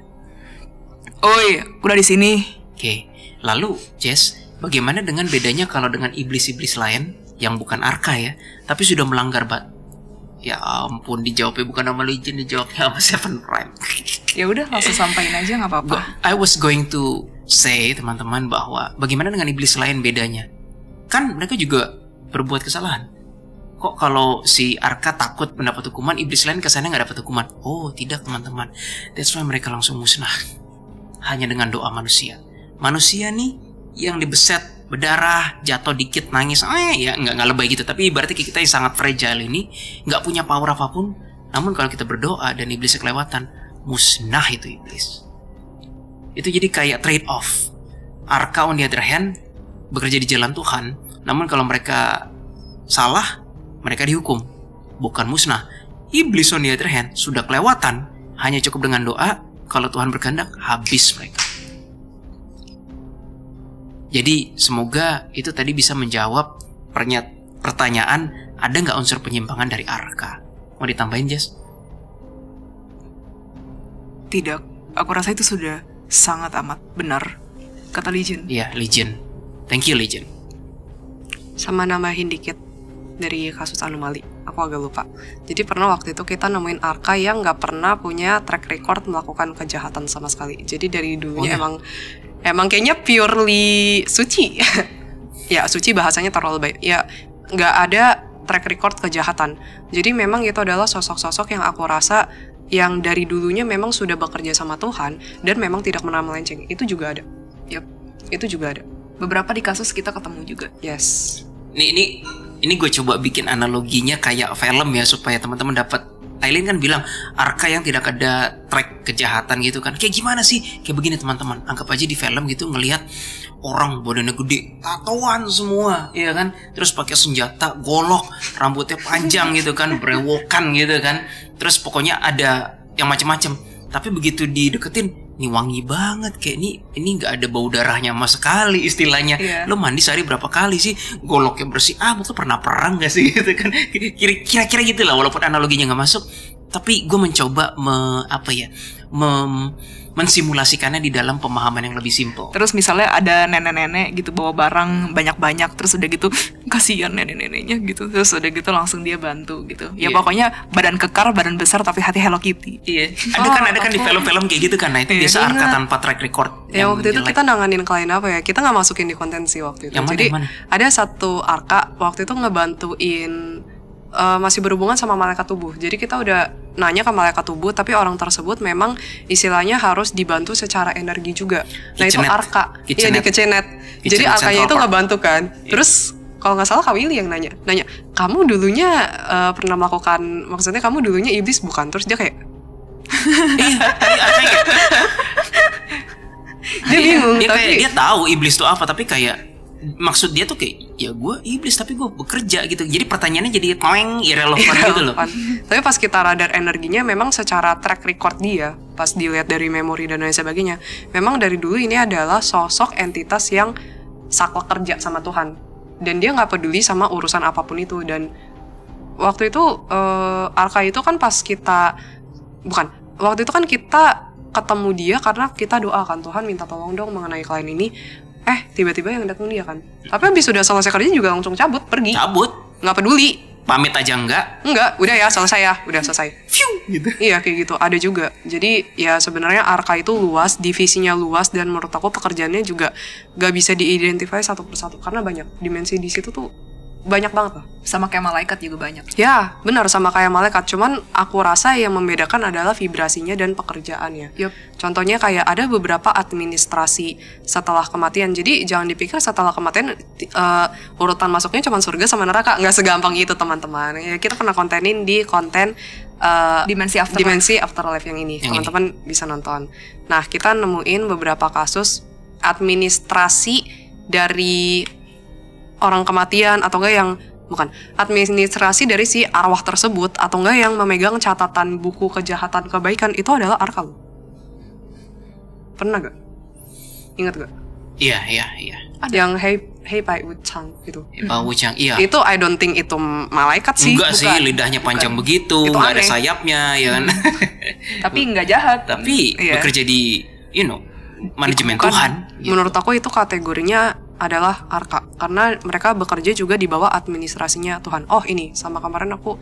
Speaker 2: Oh iya, udah di sini.
Speaker 1: Oke. Lalu, Jess, bagaimana dengan bedanya kalau dengan iblis-iblis lain yang bukan arka ya, tapi sudah melanggar Ya ampun, dijawabnya bukan nama Legion, dijawabnya sama Seven Prime.
Speaker 2: Ya udah, langsung sampaikan aja, nggak apa-apa.
Speaker 1: I was going to say, teman-teman, bahwa bagaimana dengan iblis lain bedanya? Kan mereka juga berbuat kesalahan. Kok kalau si arka takut mendapat hukuman, iblis lain kesannya nggak dapat hukuman? Oh tidak, teman-teman. That's why mereka langsung musnah. Hanya dengan doa manusia. Manusia nih yang dibeset, berdarah, jatuh dikit, nangis, ya nggak lebay gitu. Tapi ibaratnya kita yang sangat fragile ini, nggak punya power apapun. Namun kalau kita berdoa dan iblisnya kelewatan, musnah itu iblis. Itu jadi kayak trade off. Arka on the other hand bekerja di jalan Tuhan. Namun kalau mereka salah, mereka dihukum, bukan musnah. Iblis on the other hand sudah kelewatan, hanya cukup dengan doa. Kalau Tuhan berkehendak, habis mereka. Jadi semoga itu tadi bisa menjawab pertanyaan, ada nggak unsur penyimpangan dari arka? Mau ditambahin, Jess?
Speaker 2: Tidak, aku rasa itu sudah sangat amat benar, kata Legion.
Speaker 1: Iya, Legion. Thank you, Legion.
Speaker 3: Sama nambahin dikit dari kasus anomali, aku agak lupa. Jadi pernah waktu itu kita nemuin arka yang nggak pernah punya track record melakukan kejahatan sama sekali. Jadi dari dulunya emang kayaknya purely suci. Ya, suci bahasanya terlalu baik. Ya, nggak ada track record kejahatan. Jadi memang itu adalah sosok-sosok yang aku rasa yang dari dulunya memang sudah bekerja sama Tuhan dan memang tidak pernah melenceng. Itu juga ada. Yap, itu juga ada.
Speaker 2: Beberapa di kasus kita ketemu juga.
Speaker 3: Yes.
Speaker 1: Ini gue coba bikin analoginya kayak film ya, supaya teman-teman dapat. Aileen kan bilang arka yang tidak ada track kejahatan gitu kan. Kayak gimana sih? Kayak begini, teman-teman. Anggap aja di film gitu ngelihat orang badannya gede, tatoan semua, ya kan? Terus pakai senjata, golok, rambutnya panjang gitu kan, brewokan gitu kan. Terus pokoknya ada yang macam-macam. Tapi begitu dideketin, ini wangi banget, kayak ini nggak ada bau darahnya sama sekali istilahnya. Lo mandi sehari berapa kali sih? Goloknya bersih amat, lo pernah perang gak sih gitu kan? Kira-kira gitu lah, walaupun analoginya nggak masuk. Tapi gue mencoba mensimulasikannya di dalam pemahaman yang lebih simpel.
Speaker 2: Terus misalnya ada nenek-nenek gitu bawa barang banyak-banyak, terus udah gitu kasihan nenek-neneknya gitu, terus udah gitu langsung dia bantu gitu. Ya pokoknya badan kekar, badan besar tapi hati Hello Kitty.
Speaker 1: Iya. Ada kan di film-film kayak gitu kan. Nah itu biasa arka tanpa track record.
Speaker 3: Ya waktu itu kita nanganin klien apa ya? Kita nggak masukin di konten sih waktu itu. Jadi ada satu arka waktu itu ngebantuin masih berhubungan sama malaikat tubuh. Jadi kita udah nanya ke malaikat tubuh, tapi orang tersebut memang istilahnya harus dibantu secara energi juga. Nah itu arka. Iya di Kitchenet. Jadi arkanya itu ngebantu kan. Terus kalau nggak salah Kak Willy yang nanya, kamu dulunya pernah melakukan, maksudnya kamu dulunya iblis bukan? Terus dia kayak dia bingung.
Speaker 1: Dia tahu iblis itu apa, tapi kayak maksud dia tuh kayak ya gue iblis tapi gue bekerja gitu. Jadi pertanyaannya jadi irrelevant gitu loh.
Speaker 3: Tapi pas kita radar energinya, memang secara track record dia, pas dilihat dari memori dan lain sebagainya, memang dari dulu ini adalah sosok entitas yang saklek kerja sama Tuhan, dan dia nggak peduli sama urusan apapun itu. Dan waktu itu arka itu kan waktu itu kan kita ketemu dia karena kita doakan, Tuhan minta tolong dong mengenai klien ini. Tiba-tiba yang datang dia kan. Tapi habis sudah selesai kerja juga langsung pergi. Nggak peduli.
Speaker 1: Pamit aja enggak,
Speaker 3: udah ya selesai ya, udah selesai.
Speaker 1: Gitu.
Speaker 3: Iya kayak gitu, ada juga. Jadi ya sebenarnya arka itu luas, divisinya luas, dan menurut aku pekerjaannya juga nggak bisa diidentifikasi satu persatu karena banyak dimensi di situ tuh, banyak banget lah.
Speaker 2: Sama kayak malaikat juga banyak.
Speaker 3: Ya benar, sama kayak malaikat, cuman aku rasa yang membedakan adalah vibrasinya dan pekerjaannya. Contohnya kayak ada beberapa administrasi setelah kematian. Jadi jangan dipikir setelah kematian urutan masuknya cuma surga sama neraka. Nggak segampang itu teman-teman. Ya, kita pernah kontenin di konten
Speaker 2: dimensi
Speaker 3: afterlife yang ini. Teman-teman bisa nonton. Nah kita nemuin beberapa kasus administrasi dari orang kematian, atau enggak yang bukan administrasi dari si arwah tersebut, atau enggak yang memegang catatan buku kejahatan kebaikan, itu adalah arka loh. Pernah gak? Ingat gak?
Speaker 1: Iya.
Speaker 3: Yang Hei Pai Wuchang gitu.
Speaker 1: Wuchang, iya.
Speaker 3: Itu I don't think itu malaikat sih.
Speaker 1: Enggak sih, lidahnya panjang begitu, nggak ada sayapnya, ya kan?
Speaker 2: Tapi nggak jahat.
Speaker 1: Tapi bekerja di, manajemen Tuhan.
Speaker 3: Gitu. Menurut aku itu kategorinya adalah arka, karena mereka bekerja juga di bawah administrasinya Tuhan. Ini sama kemarin aku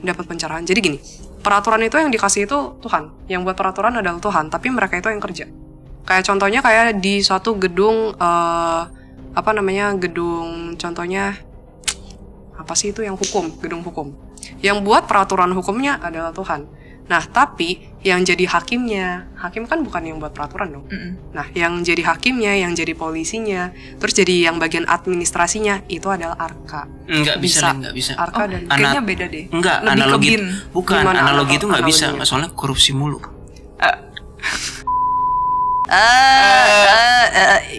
Speaker 3: dapat pencerahan. Jadi gini, peraturan itu yang dikasih itu Tuhan, yang buat peraturan adalah Tuhan, tapi mereka itu yang kerja. Kayak contohnya kayak di suatu gedung gedung, contohnya apa sih itu, yang hukum, gedung hukum. Yang buat peraturan hukumnya adalah Tuhan. Nah, tapi yang jadi hakim kan bukan yang buat peraturan dong. Nah, yang jadi hakimnya, yang jadi polisinya, terus jadi yang bagian administrasinya, itu adalah arka.
Speaker 1: Nggak bisa.
Speaker 3: Arka dan
Speaker 2: kayaknya beda deh.
Speaker 1: Enggak, analogi. Bukan, analogi itu nggak bisa, soalnya korupsi mulu.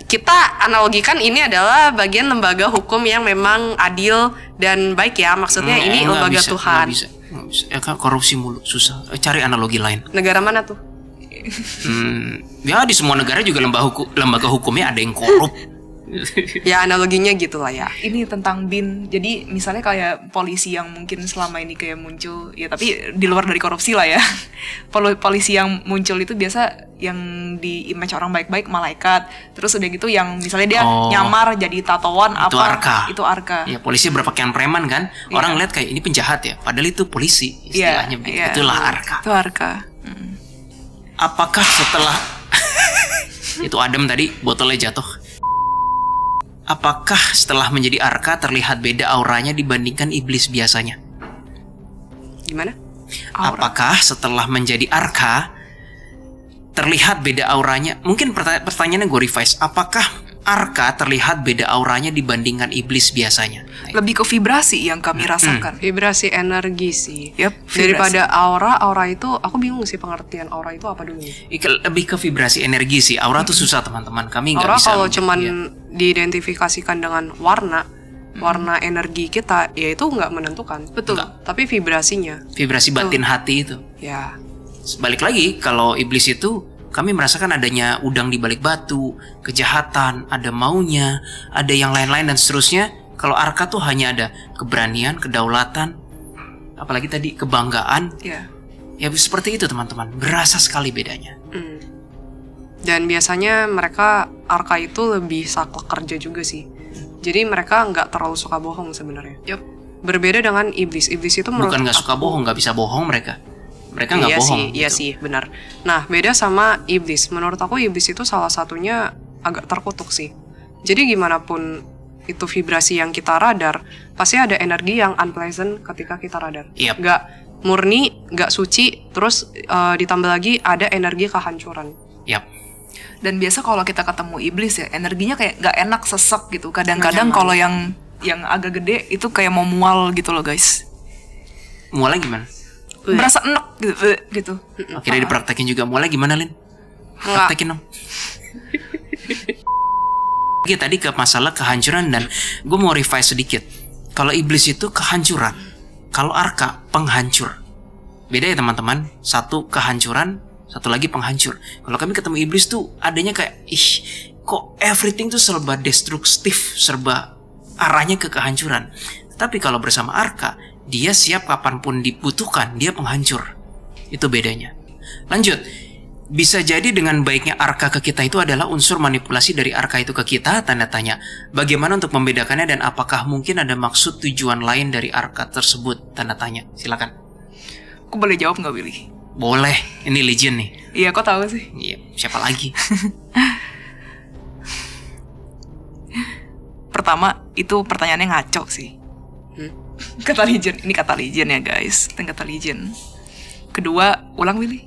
Speaker 3: Kita analogikan ini adalah bagian lembaga hukum yang memang adil dan baik ya. Maksudnya ini lembaga Tuhan.
Speaker 1: Nggak bisa. Ya kan korupsi mulu, susah. Cari analogi lain.
Speaker 3: Negara mana tuh?
Speaker 1: Ya di semua negara juga lembaga hukumnya ada yang korup.
Speaker 3: Ya analoginya gitulah ya.
Speaker 2: Ini tentang BIN. Jadi misalnya kayak polisi yang mungkin selama ini kayak muncul, ya tapi di luar dari korupsi lah ya. Polisi yang muncul itu biasa yang di image orang baik-baik malaikat. Terus udah gitu yang misalnya dia nyamar jadi tatoan itu arka.
Speaker 1: Ya polisi berpakaian preman kan. Orang lihat kayak ini penjahat ya, padahal itu polisi istilahnya. Itulah arka.
Speaker 2: Itu arka.
Speaker 1: Apakah setelah itu Adam tadi botolnya jatuh? Apakah setelah menjadi arka terlihat beda auranya dibandingkan iblis biasanya?
Speaker 3: Gimana?
Speaker 1: Apakah setelah menjadi arka terlihat beda auranya? Mungkin pertanyaannya gue revise. Apakah arka terlihat beda auranya dibandingkan iblis biasanya?
Speaker 2: Lebih ke vibrasi yang kami rasakan.
Speaker 3: Vibrasi energi sih.
Speaker 2: Vibrasi.
Speaker 3: Daripada aura itu aku bingung sih pengertian aura itu apa dulu.
Speaker 1: Lebih ke vibrasi energi sih. Aura tuh susah teman-teman. Kami nggak bisa.
Speaker 3: Aura kalau cuman diidentifikasikan dengan warna energi kita, ya itu nggak menentukan.
Speaker 2: Betul.
Speaker 3: Tapi vibrasinya.
Speaker 1: Vibrasi batin hati itu.
Speaker 3: Ya.
Speaker 1: Balik lagi, kalau iblis itu kami merasakan adanya udang di balik batu, kejahatan, ada maunya, ada yang lain-lain dan seterusnya. Kalau arka tuh hanya ada keberanian, kedaulatan, apalagi tadi kebanggaan, Ya seperti itu teman-teman, berasa sekali bedanya.
Speaker 3: Dan biasanya mereka arka itu lebih saklek kerja juga sih. Jadi mereka nggak terlalu suka bohong sebenarnya.
Speaker 2: Yup.
Speaker 3: Berbeda dengan iblis. Iblis itu menurut
Speaker 1: Bukan nggak suka bohong, nggak bisa bohong mereka. Mereka nggak bohong.
Speaker 3: Iya sih, benar. Nah, beda sama iblis. Menurut aku iblis itu salah satunya agak terkutuk sih. Jadi gimana pun itu vibrasi yang kita radar, pasti ada energi yang unpleasant ketika kita radar.
Speaker 1: Yep.
Speaker 3: Nggak murni, nggak suci, terus ditambah lagi ada energi kehancuran.
Speaker 1: Yap.
Speaker 2: Dan biasa kalau kita ketemu iblis ya, energinya kayak nggak enak, sesek gitu. Kadang-kadang kalau yang agak gede itu kayak mau mual gitu loh guys.
Speaker 1: Mualnya gimana?
Speaker 2: Berasa enek gitu.
Speaker 1: Akhirnya dipraktekin juga. Mualnya gimana, Lin? Praktekin dong. Oke, tadi ke masalah kehancuran, dan gue mau revise sedikit. Kalau iblis itu kehancuran, kalau arka penghancur. Beda ya teman-teman. Satu kehancuran, satu lagi penghancur. Kalau kami ketemu iblis tuh adanya kayak, kok everything tuh serba destruktif, serba arahnya ke kehancuran. Tapi kalau bersama arka, dia siap kapanpun dibutuhkan, dia penghancur. Itu bedanya. Lanjut. Bisa jadi dengan baiknya arka ke kita itu adalah unsur manipulasi dari arka itu ke kita, tanda tanya. Bagaimana untuk membedakannya dan apakah mungkin ada maksud tujuan lain dari arka tersebut, tanda tanya. Silakan.
Speaker 2: Aku boleh jawab nggak, Willy?
Speaker 1: Boleh, ini Legion nih.
Speaker 2: Iya, kok tahu sih?
Speaker 1: Iya, siapa lagi?
Speaker 2: Pertama, itu pertanyaannya ngaco sih. Kata Legion, ini kata Legion ya guys, kata Legion. Kedua, ulang Willy.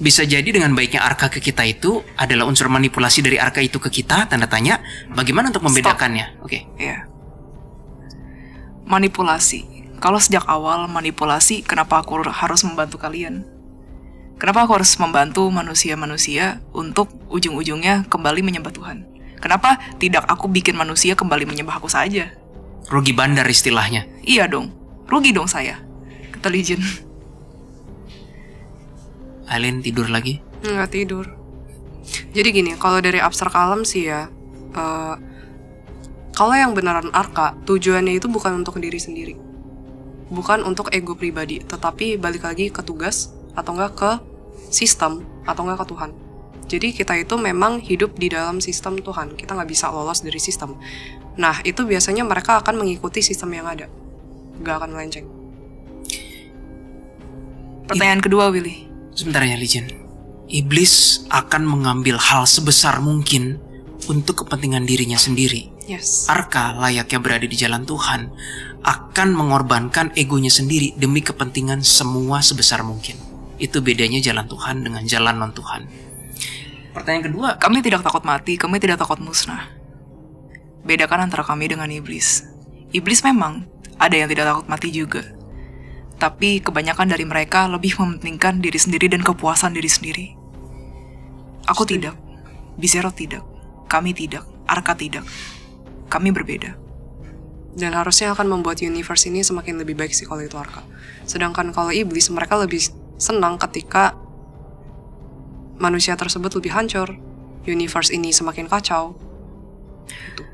Speaker 1: Bisa jadi dengan baiknya arka ke kita itu adalah unsur manipulasi dari arka itu ke kita, tanda tanya. Bagaimana untuk membedakannya? Oke.
Speaker 2: Iya. Manipulasi. Kalau sejak awal manipulasi, kenapa aku harus membantu kalian? Kenapa aku harus membantu manusia-manusia untuk ujung-ujungnya kembali menyembah Tuhan? Kenapa tidak aku bikin manusia kembali menyembah aku saja?
Speaker 1: Rugi bandar istilahnya.
Speaker 2: Iya dong, rugi dong saya. Kata Legion.
Speaker 1: Alien tidur lagi?
Speaker 3: Nggak tidur. Jadi gini, kalau dari abstrak alam sih ya, kalau yang beneran arka, tujuannya itu bukan untuk diri sendiri, bukan untuk ego pribadi, tetapi balik lagi ke tugas, atau enggak ke sistem, atau enggak ke Tuhan. Jadi kita itu memang hidup di dalam sistem Tuhan, kita nggak bisa lolos dari sistem. Nah, itu biasanya mereka akan mengikuti sistem yang ada, nggak akan melenceng.
Speaker 2: Pertanyaan kedua, Willy.
Speaker 1: Sebentar ya, Legion. Iblis akan mengambil hal sebesar mungkin untuk kepentingan dirinya sendiri.
Speaker 3: Yes.
Speaker 1: Arka layaknya berada di jalan Tuhan akan mengorbankan egonya sendiri demi kepentingan semua sebesar mungkin. Itu bedanya jalan Tuhan dengan jalan non-Tuhan. Pertanyaan kedua,
Speaker 2: kami tidak takut mati, kami tidak takut musnah. Bedakan antara kami dengan iblis. Iblis memang ada yang tidak takut mati juga. Tapi kebanyakan dari mereka lebih mementingkan diri sendiri dan kepuasan diri sendiri. Aku tidak. Bizero tidak. Kami tidak. Arka tidak. Kami berbeda.
Speaker 3: Dan harusnya akan membuat universe ini semakin lebih baik sih kalau itu arka. Sedangkan kalau iblis, mereka lebih senang ketika manusia tersebut lebih hancur, universe ini semakin kacau. Gitu.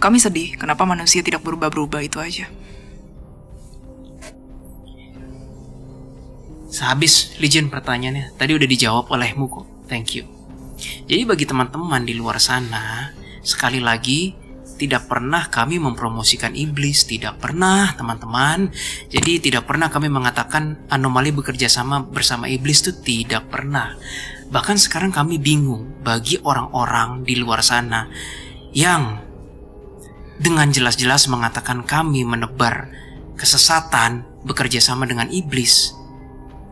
Speaker 2: Kami sedih kenapa manusia tidak berubah-berubah, itu aja.
Speaker 1: sehabis Legion pertanyaannya. Tadi udah dijawab olehmu kok. Thank you. Jadi bagi teman-teman di luar sana, sekali lagi, tidak pernah kami mempromosikan iblis, tidak pernah teman-teman. Jadi tidak pernah kami mengatakan anomali bekerja sama bersama iblis, itu tidak pernah. Bahkan sekarang kami bingung bagi orang-orang di luar sana yang dengan jelas-jelas mengatakan kami menebar kesesatan, bekerja sama dengan iblis.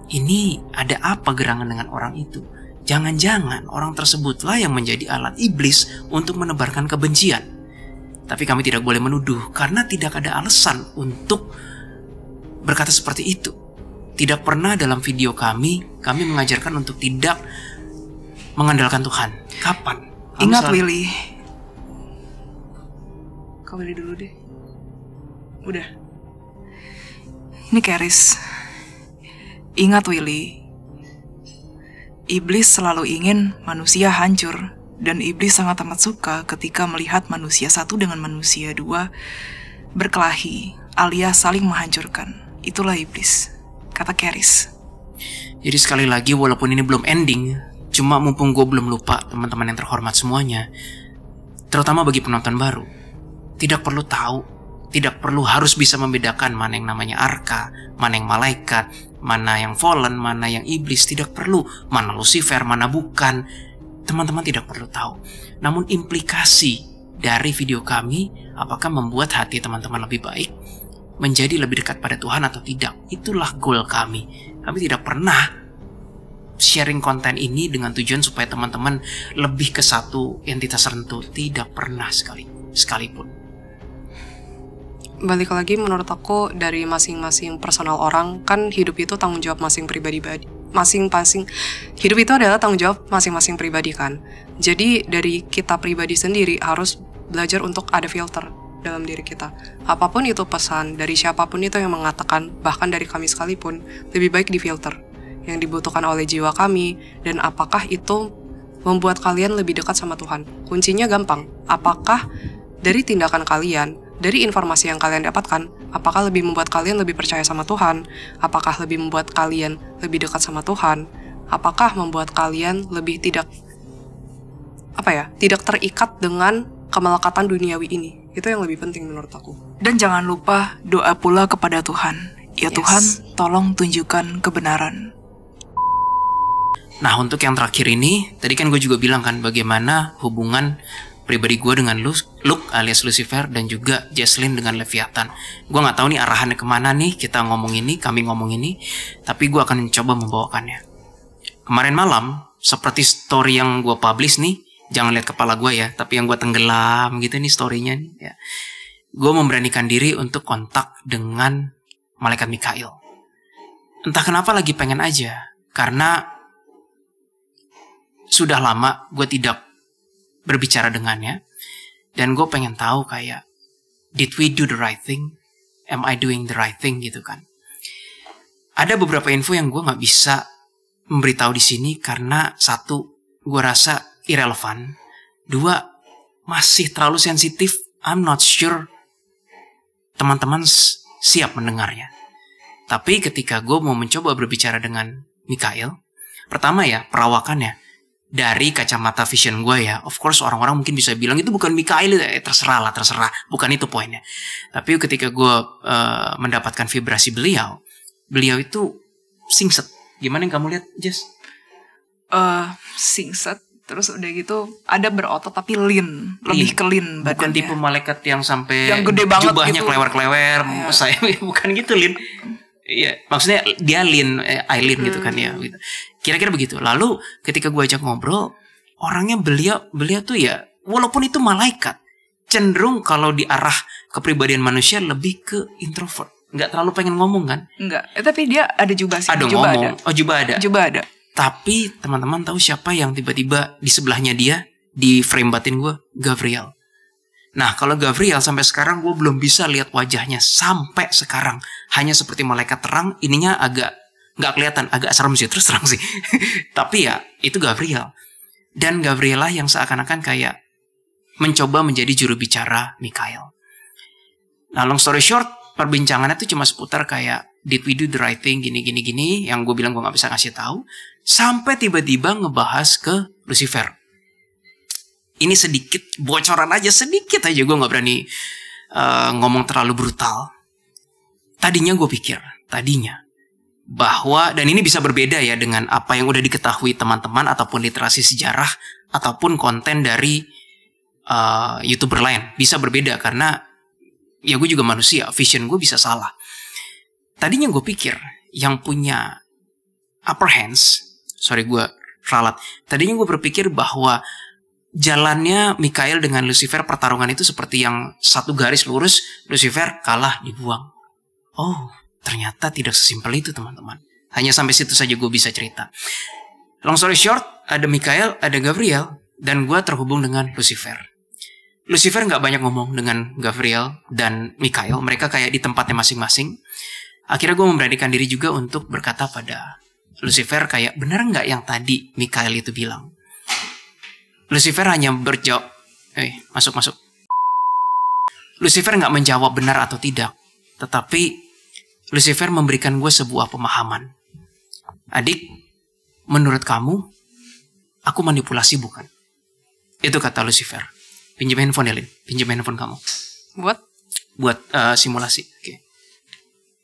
Speaker 1: Ini ada apa gerangan dengan orang itu? Jangan-jangan orang tersebutlah yang menjadi alat iblis untuk menebarkan kebencian. Tapi kami tidak boleh menuduh karena tidak ada alasan untuk berkata seperti itu. Tidak pernah dalam video kami mengajarkan untuk tidak mengandalkan Tuhan. Kapan?
Speaker 2: Ingat Willy. Kau Willy dulu deh. Udah. Ini Keris. Ingat Willy. Iblis selalu ingin manusia hancur. Dan iblis sangat amat suka ketika melihat manusia satu dengan manusia dua berkelahi alias saling menghancurkan. Itulah iblis. kata Keris.
Speaker 1: Jadi sekali lagi, walaupun ini belum ending, cuma mumpung gue belum lupa, teman-teman yang terhormat semuanya, terutama bagi penonton baru, tidak perlu tahu, tidak perlu harus bisa membedakan mana yang namanya arka, mana yang malaikat, mana yang fallen, mana yang iblis. Tidak perlu, mana Lucifer, mana bukan. Teman-teman tidak perlu tahu. Namun implikasi dari video kami, apakah membuat hati teman-teman lebih baik, menjadi lebih dekat pada Tuhan atau tidak. Itulah goal kami. Kami tidak pernah sharing konten ini dengan tujuan supaya teman-teman lebih ke satu entitas tertentu. Tidak pernah sekalipun.
Speaker 3: Balik lagi, menurut aku dari masing-masing personal orang, kan hidup itu tanggung jawab masing-masing. Hidup itu adalah tanggung jawab masing-masing pribadi kan. Jadi dari kita pribadi sendiri harus belajar untuk ada filter dalam diri kita. Apapun itu pesan dari siapapun itu yang mengatakan, bahkan dari kami sekalipun, lebih baik difilter yang dibutuhkan oleh jiwa kami, dan apakah itu membuat kalian lebih dekat sama Tuhan. Kuncinya gampang. Apakah dari tindakan kalian, dari informasi yang kalian dapatkan, apakah lebih membuat kalian lebih percaya sama Tuhan? Apakah lebih membuat kalian lebih dekat sama Tuhan? Apakah membuat kalian lebih tidak terikat dengan kemelekatan duniawi ini? Itu yang lebih penting menurut aku.
Speaker 2: Dan jangan lupa doa pula kepada Tuhan. Ya
Speaker 3: Yes.
Speaker 2: Tuhan, tolong tunjukkan kebenaran.
Speaker 1: Nah, untuk yang terakhir ini, tadi kan gue juga bilang kan bagaimana hubungan pribadi gue dengan Luke alias Lucifer dan juga Jesslyn dengan Leviathan. Gue gak tahu nih arahannya kemana nih, kami ngomong ini, tapi gue akan mencoba membawakannya. Kemarin malam, seperti story yang gue publish nih, jangan lihat kepala gue ya, tapi yang gue tenggelam gitu nih story-nya nih ya. Gue memberanikan diri untuk kontak dengan malaikat Mikail. Entah kenapa lagi pengen aja, karena sudah lama gue tidak berbicara dengannya, dan gue pengen tahu kayak, did we do the right thing? Am I doing the right thing gitu kan? Ada beberapa info yang gue nggak bisa memberitahu di sini karena satu, gue rasa irrelevant. Dua, masih terlalu sensitif. I'm not sure teman-teman siap mendengarnya. Tapi ketika gue mau mencoba berbicara dengan Mikail, pertama ya, perawakannya. Dari kacamata vision gue ya, of course orang-orang mungkin bisa bilang itu bukan Mikail, terserah, bukan itu poinnya. Tapi ketika gue mendapatkan vibrasi beliau itu singset. Gimana yang kamu lihat, Jess?
Speaker 2: Singset, terus udah gitu ada berotot tapi lean, lebih ke lean badannya.
Speaker 1: Bukan tipe malaikat yang sampai
Speaker 2: yang gede banget
Speaker 1: jubahnya
Speaker 2: gitu,
Speaker 1: klewer-klewer, saya bukan gitu lean. Iya, maksudnya dia lean, Aileen gitu kan ya. Gitu. Kira-kira begitu. Lalu ketika gue ajak ngobrol, orangnya beliau tuh ya, walaupun itu malaikat, cenderung kalau di arah kepribadian manusia lebih ke introvert. Nggak terlalu pengen ngomong kan?
Speaker 2: Enggak, tapi dia ada jubah sih.
Speaker 1: Ada ngomong. Oh, jubah ada.
Speaker 2: Jubah ada.
Speaker 1: Tapi teman-teman tahu siapa yang tiba-tiba di sebelahnya dia, di frame batin gue? Gabriel. Nah, kalau Gabriel sampai sekarang gue belum bisa lihat wajahnya sampai sekarang. Hanya seperti malaikat terang, ininya agak nggak kelihatan, agak serem sih, terus terang sih. Tapi ya, itu Gabriel. Dan Gabriela yang seakan-akan kayak mencoba menjadi juru bicara Mikail. Nah, long story short, perbincangannya tuh cuma seputar kayak, did we do the right thing, gini, yang gue bilang gue nggak bisa ngasih tahu. Sampai tiba-tiba ngebahas ke Lucifer. Ini sedikit bocoran aja, sedikit aja, gue nggak berani ngomong terlalu brutal. Tadinya gue pikir, bahwa, dan ini bisa berbeda ya dengan apa yang udah diketahui teman-teman ataupun literasi sejarah ataupun konten dari YouTuber lain, bisa berbeda karena ya gue juga manusia, vision gue bisa salah. Tadinya gue pikir yang punya upper hands, gue ralat. Tadinya gue berpikir bahwa jalannya Mikail dengan Lucifer, pertarungan itu seperti yang satu garis lurus, Lucifer kalah, dibuang. Oh, ternyata tidak sesimpel itu teman-teman. Hanya sampai situ saja gue bisa cerita. Long story short, ada Mikail, ada Gabriel, dan gue terhubung dengan Lucifer. Lucifer gak banyak ngomong dengan Gabriel dan Mikail, mereka kayak di tempatnya masing-masing. Akhirnya gue memberanikan diri juga untuk berkata pada Lucifer kayak, benar gak yang tadi Mikail itu bilang? Lucifer hanya berjawab, masuk. Lucifer nggak menjawab benar atau tidak, tetapi Lucifer memberikan gue sebuah pemahaman. Adik, menurut kamu, aku manipulasi bukan? Itu kata Lucifer. Pinjam handphone ya, Lin. Pinjam handphone kamu. Buat simulasi. Oke.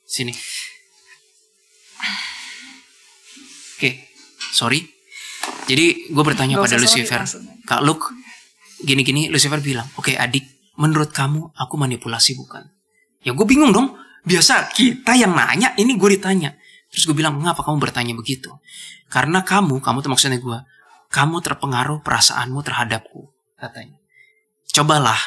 Speaker 1: Sini. Oke. Sorry. Jadi gue bertanya pada Lucifer. Kak Luke, gini-gini. Lucifer bilang, oke adik, menurut kamu aku manipulasi bukan? Ya gue bingung dong. Biasa kita yang nanya, ini gue ditanya. Terus gue bilang, mengapa kamu bertanya begitu? Karena kamu tuh maksudnya gue, kamu terpengaruh perasaanmu terhadapku, katanya. Cobalah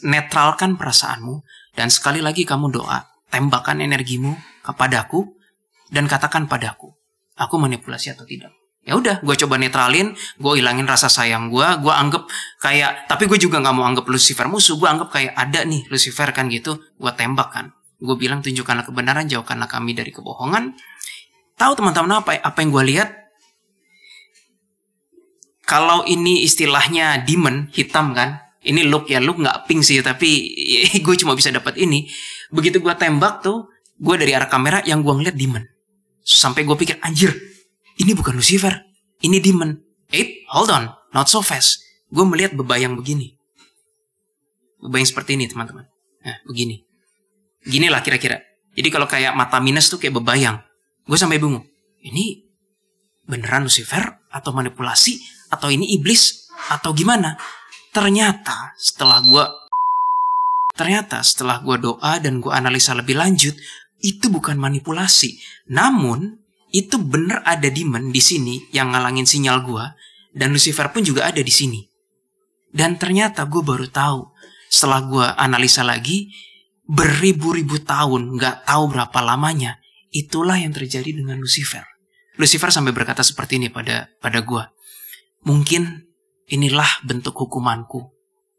Speaker 1: netralkan perasaanmu, dan sekali lagi kamu doa, tembakan energimu kepadaku, dan katakan padaku, aku manipulasi atau tidak. Ya udah, gue coba netralin, gue hilangin rasa sayang gue anggap kayak, tapi gue juga nggak mau anggap Lucifer musuh, gue anggap kayak ada nih Lucifer kan gitu, gue tembak kan. Gue bilang tunjukkanlah kebenaran, jauhkanlah kami dari kebohongan. Tahu teman-teman apa yang gue lihat? Kalau ini istilahnya demon, hitam kan? Ini look nggak pink sih, tapi gue cuma bisa dapat ini. Begitu gue tembak tuh, gue dari arah kamera yang gue ngeliat demon. Sampai gue pikir, anjir, ini bukan Lucifer, ini demon. Hold on, not so fast. Gue melihat bebayang begini. Bebayang seperti ini teman-teman. Nah, begini. Ginilah kira-kira. Jadi kalau kayak mata minus tuh kayak bebayang. Gue sampai bingung. Ini beneran Lucifer? Atau manipulasi? Atau ini iblis? Atau gimana? Ternyata setelah gue doa dan gue analisa lebih lanjut, itu bukan manipulasi. Namun, itu bener ada demon di sini yang ngalangin sinyal gue. Dan Lucifer pun juga ada di sini. Dan ternyata gue baru tahu. Setelah gue analisa lagi, beribu-ribu tahun, gak tahu berapa lamanya, itulah yang terjadi dengan Lucifer. Lucifer sampai berkata seperti ini pada gue. Mungkin inilah bentuk hukumanku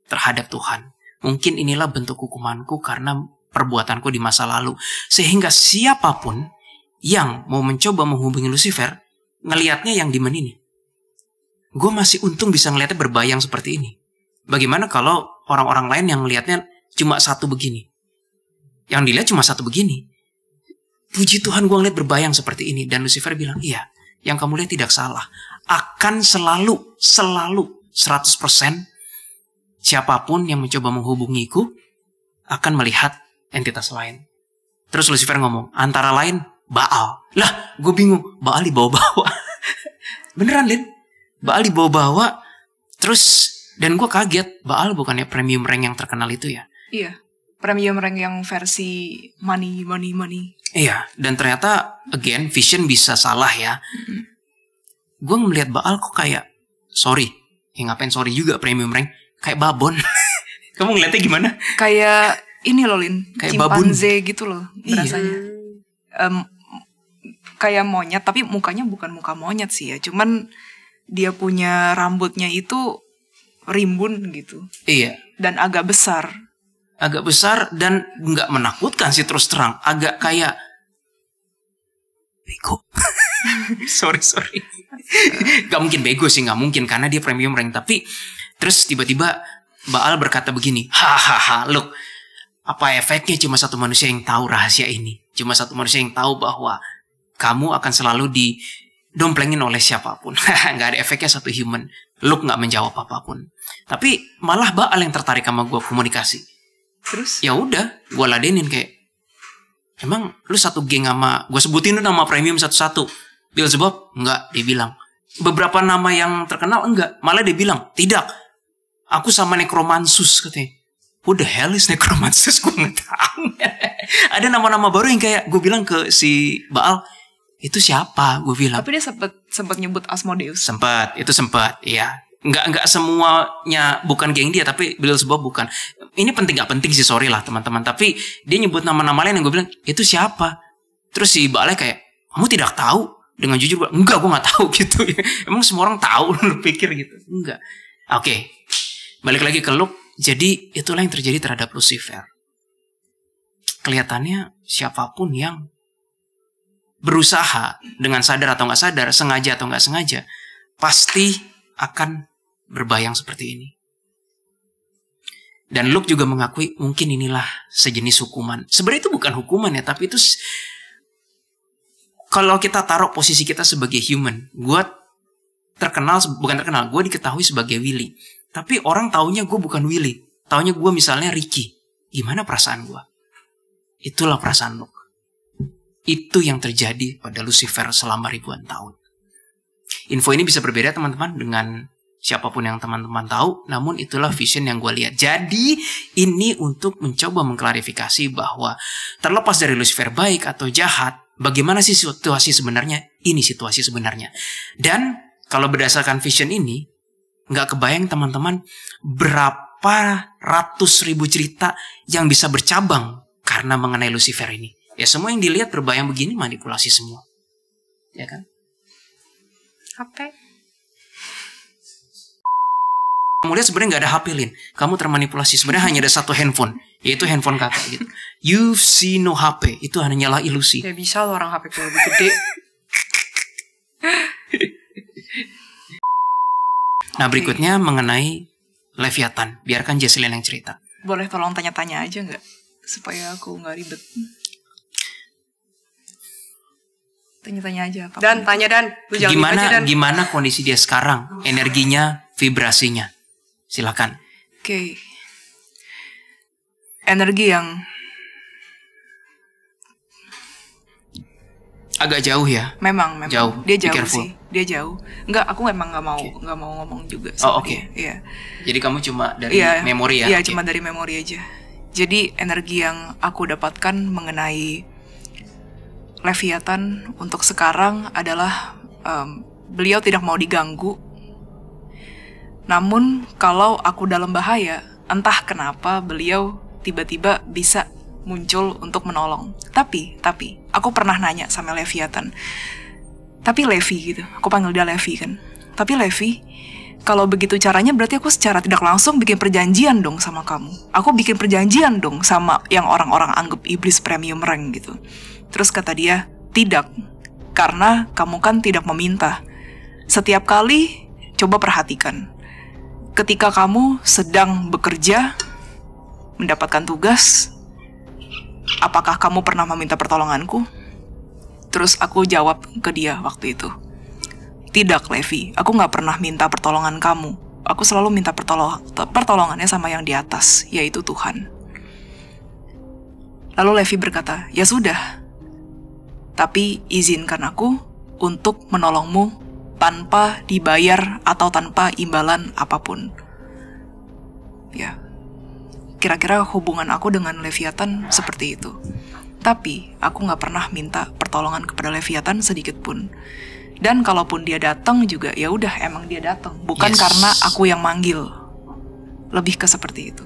Speaker 1: terhadap Tuhan. Mungkin inilah bentuk hukumanku karena perbuatanku di masa lalu. Sehingga siapapun yang mau mencoba menghubungi Lucifer, ngelihatnya yang demon ini. Gue masih untung bisa ngelihatnya berbayang seperti ini. Bagaimana kalau orang-orang lain yang ngelihatnya cuma satu begini? Yang dilihat cuma satu begini. Puji Tuhan gue ngeliat berbayang seperti ini. Dan Lucifer bilang, iya, yang kamu lihat tidak salah. Akan selalu 100% siapapun yang mencoba menghubungiku akan melihat entitas lain. Terus Lucifer ngomong, antara lain Baal. Lah, gue bingung, Baal dibawa-bawa. Beneran, Lin? Baal dibawa-bawa. Terus, dan gue kaget, Baal bukannya premium rank yang terkenal itu ya?
Speaker 2: Iya. Premium rank yang versi money.
Speaker 1: Iya, dan ternyata again Vision bisa salah ya. Gue ngeliat Baal kok kayak sorry, ngapain sorry juga premium rank, kayak babon. Kamu ngeliatnya gimana?
Speaker 2: Kayak ini loh Lin,
Speaker 1: kayak babun
Speaker 2: gitu loh rasanya. Kayak monyet, tapi mukanya bukan muka monyet sih ya, cuman dia punya rambutnya itu rimbun gitu.
Speaker 1: Iya.
Speaker 2: Dan agak besar dan nggak menakutkan sih terus terang, agak kayak bego. sorry nggak mungkin bego sih, nggak mungkin karena dia premium rank. Tapi terus tiba-tiba Baal berkata begini, hahaha, look, apa efeknya? Cuma satu manusia yang tahu rahasia ini, cuma satu manusia yang tahu bahwa kamu akan selalu didomplengin oleh siapapun. Nggak ada efeknya satu human. Luke nggak menjawab apapun, tapi malah Baal yang tertarik sama gue komunikasi. Terus?
Speaker 1: Ya udah, gue ladenin kayak, emang lu satu geng sama, gue sebutin tuh nama premium satu-satu. Beelzebub? Enggak, dia bilang. Beberapa nama yang terkenal? Enggak. Malah dia bilang, tidak. Aku sama Necromansus katanya. Who the hell is Necromansus? Gue gak tahu. Ada nama-nama baru yang kayak, gue bilang ke si Baal, itu siapa? Gue bilang.
Speaker 2: Tapi dia sempat nyebut Asmodeus.
Speaker 1: Sempat, iya. Nggak semuanya bukan geng dia, tapi Beelzebub bukan. Ini penting nggak penting sih, sorry lah teman-teman. Tapi dia nyebut nama-nama lain yang gue bilang, itu siapa? Terus si Baalnya kayak, kamu tidak tahu? Dengan jujur gue, enggak, gue nggak tahu gitu. Emang semua orang tahu, lu pikir gitu? Enggak. Oke. Balik lagi ke Luke. Jadi itulah yang terjadi terhadap Lucifer. Kelihatannya siapapun yang berusaha dengan sadar atau nggak sadar, sengaja atau nggak sengaja, pasti akan berbayang seperti ini. Dan Luke juga mengakui mungkin inilah sejenis hukuman. Sebenarnya itu bukan hukuman ya, tapi itu kalau kita taruh posisi kita sebagai human, gue diketahui sebagai Willy. Tapi orang taunya gue bukan Willy. Taunya gue misalnya Ricky. Gimana perasaan gue? Itulah perasaan Luke. Itu yang terjadi pada Lucifer selama ribuan tahun. Info ini bisa berbeda teman-teman dengan siapapun yang teman-teman tahu. Namun itulah vision yang gue lihat. Jadi ini untuk mencoba mengklarifikasi bahwa terlepas dari Lucifer baik atau jahat, bagaimana sih situasi sebenarnya? Ini situasi sebenarnya. Dan kalau berdasarkan vision ini, nggak kebayang teman-teman berapa ratus ribu cerita yang bisa bercabang karena mengenai Lucifer ini. Ya semua yang dilihat berbayang begini manipulasi semua. Ya kan?
Speaker 3: HP.
Speaker 1: Kamu lihat sebenarnya nggak ada HP, Lin. Kamu termanipulasi. Sebenarnya hanya ada satu handphone, yaitu handphone kakak gitu. You see no HP. Itu hanyalah ilusi.
Speaker 3: Ya bisa loh orang HP gue lebih gede.
Speaker 1: Nah berikutnya mengenai Leviathan. Biarkan Jesselyn yang cerita.
Speaker 2: Boleh tolong tanya-tanya aja nggak? Supaya aku nggak ribet. Tanya-tanya aja.
Speaker 3: Dan tanya Dan. Lu jangan ribet aja, Dan.
Speaker 1: Gimana kondisi dia sekarang? Energinya, vibrasinya. Silakan.
Speaker 2: Oke. Energi yang
Speaker 1: agak jauh ya.
Speaker 2: Memang
Speaker 1: jauh.
Speaker 2: Dia jauh sih. Dia jauh. Enggak, aku memang nggak mau ngomong juga.
Speaker 1: Oke.
Speaker 2: Iya.
Speaker 1: Jadi kamu cuma dari memori ya?
Speaker 2: Iya, cuma dari memori aja. Jadi energi yang aku dapatkan mengenai Leviathan untuk sekarang adalah beliau tidak mau diganggu. Namun kalau aku dalam bahaya, entah kenapa beliau tiba-tiba bisa muncul untuk menolong. Tapi aku pernah nanya sama Leviathan. Tapi Levi gitu, aku panggil dia Levi kan. Tapi Levi, kalau begitu caranya berarti aku secara tidak langsung bikin perjanjian dong sama kamu. Aku bikin perjanjian dong sama yang orang-orang anggap iblis premium rank gitu. Terus kata dia, tidak. Karena kamu kan tidak meminta. Setiap kali, coba perhatikan. Ketika kamu sedang bekerja, mendapatkan tugas, apakah kamu pernah meminta pertolonganku? Terus aku jawab ke dia waktu itu. Tidak, Levi. Aku gak pernah minta pertolongan kamu. Aku selalu minta pertolongannya sama yang di atas, yaitu Tuhan. Lalu Levi berkata, ya sudah. Tapi izinkan aku untuk menolongmu tanpa dibayar atau tanpa imbalan apapun. Ya, kira-kira hubungan aku dengan Leviathan seperti itu. Tapi aku gak pernah minta pertolongan kepada Leviathan sedikit pun. Dan kalaupun dia datang juga, ya udah emang dia datang. Bukan karena aku yang manggil. Lebih ke seperti itu.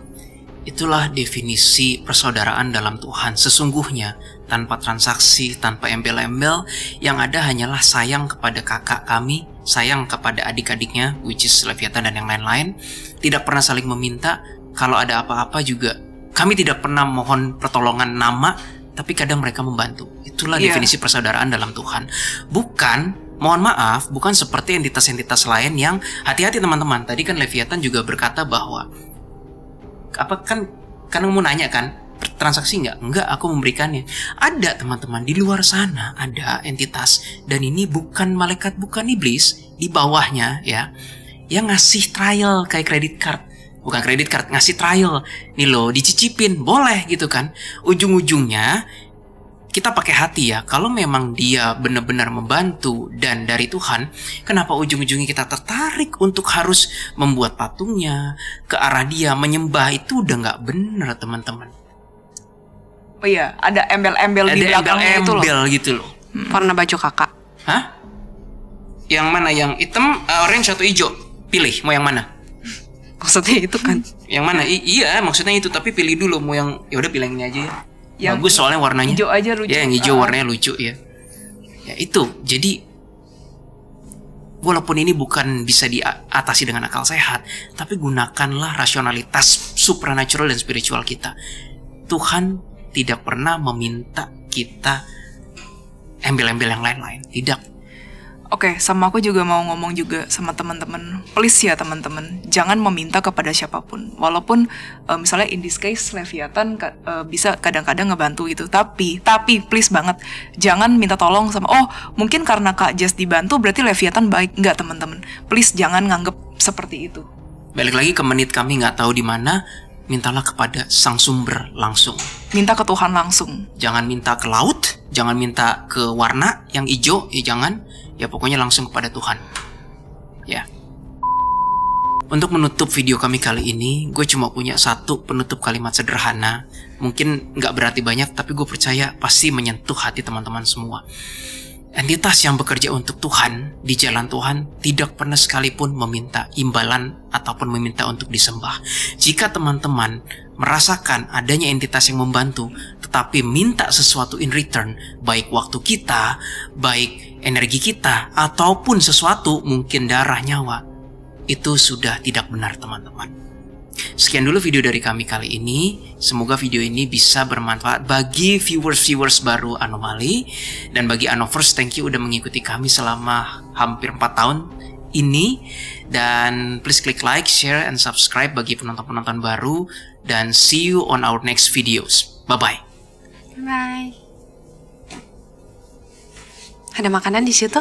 Speaker 1: Itulah definisi persaudaraan dalam Tuhan. Sesungguhnya, tanpa transaksi, tanpa embel-embel, yang ada hanyalah sayang kepada kakak kami, sayang kepada adik-adiknya, which is Leviathan dan yang lain-lain. Tidak pernah saling meminta. Kalau ada apa-apa juga, kami tidak pernah mohon pertolongan nama, tapi kadang mereka membantu. Itulah definisi persaudaraan dalam Tuhan. Mohon maaf, bukan seperti entitas-entitas lain yang, hati-hati teman-teman. Tadi kan Leviathan juga berkata bahwa, kan mau nanya kan, transaksi nggak? Enggak, aku memberikannya. Ada teman-teman, di luar sana ada entitas, dan ini bukan malaikat, bukan iblis, di bawahnya ya, yang ngasih trial kayak credit card. Bukan credit card, ngasih trial. Nih loh, dicicipin, boleh gitu kan. Ujung-ujungnya, kita pakai hati ya. Kalau memang dia benar-benar membantu dan dari Tuhan, kenapa ujung-ujungnya kita tertarik untuk harus membuat patungnya ke arah dia, menyembah? Itu udah nggak benar teman-teman.
Speaker 2: Oh iya, ada embel-embel di belakangnya itu loh. Ada embel
Speaker 1: gitu loh.
Speaker 3: Warna baju kakak.
Speaker 1: Hah? Yang mana? Yang hitam, orange atau hijau? Pilih, mau yang mana?
Speaker 3: Maksudnya itu kan?
Speaker 1: Yang mana? Iya, maksudnya itu. Tapi pilih dulu mau yang. Ya udah pilih ini aja ya. Yang bagus soalnya warnanya.
Speaker 2: Hijau aja lucu.
Speaker 1: Ya, yang hijau warnanya lucu ya. Ya itu. Jadi walaupun ini bukan bisa diatasi dengan akal sehat, tapi gunakanlah rasionalitas supernatural dan spiritual kita. Tuhan tidak pernah meminta kita embel-embel yang lain-lain. Tidak.
Speaker 2: Oke, sama aku juga mau ngomong juga sama teman-teman. Please ya teman-teman, jangan meminta kepada siapapun. Walaupun misalnya in this case Leviathan bisa kadang-kadang ngebantu gitu. Tapi please banget, jangan minta tolong sama, oh mungkin karena Kak Jess dibantu berarti Leviathan baik. Enggak teman-teman, please jangan nganggep seperti itu.
Speaker 1: Balik lagi ke menit kami nggak tahu di mana, mintalah kepada sang sumber langsung.
Speaker 2: Minta ke Tuhan langsung.
Speaker 1: Jangan minta ke laut, jangan minta ke warna yang hijau, ya jangan. Ya pokoknya langsung kepada Tuhan. Ya. Untuk menutup video kami kali ini, gue cuma punya satu penutup kalimat sederhana. Mungkin nggak berarti banyak, tapi gue percaya pasti menyentuh hati teman-teman semua. Entitas yang bekerja untuk Tuhan, di jalan Tuhan, tidak pernah sekalipun meminta imbalan ataupun meminta untuk disembah. Jika teman-teman merasakan adanya entitas yang membantu, tetapi minta sesuatu in return, baik waktu kita, baik energi kita, ataupun sesuatu, mungkin darah, nyawa, itu sudah tidak benar teman-teman. Sekian dulu video dari kami kali ini. Semoga video ini bisa bermanfaat bagi viewers baru Anomali. Dan bagi Anovers, thank you udah mengikuti kami selama hampir 4 tahun ini. Dan please klik like, share, and subscribe bagi penonton-penonton baru. Dan see you on our next videos. Bye-bye.
Speaker 3: Bye. Ada makanan di situ?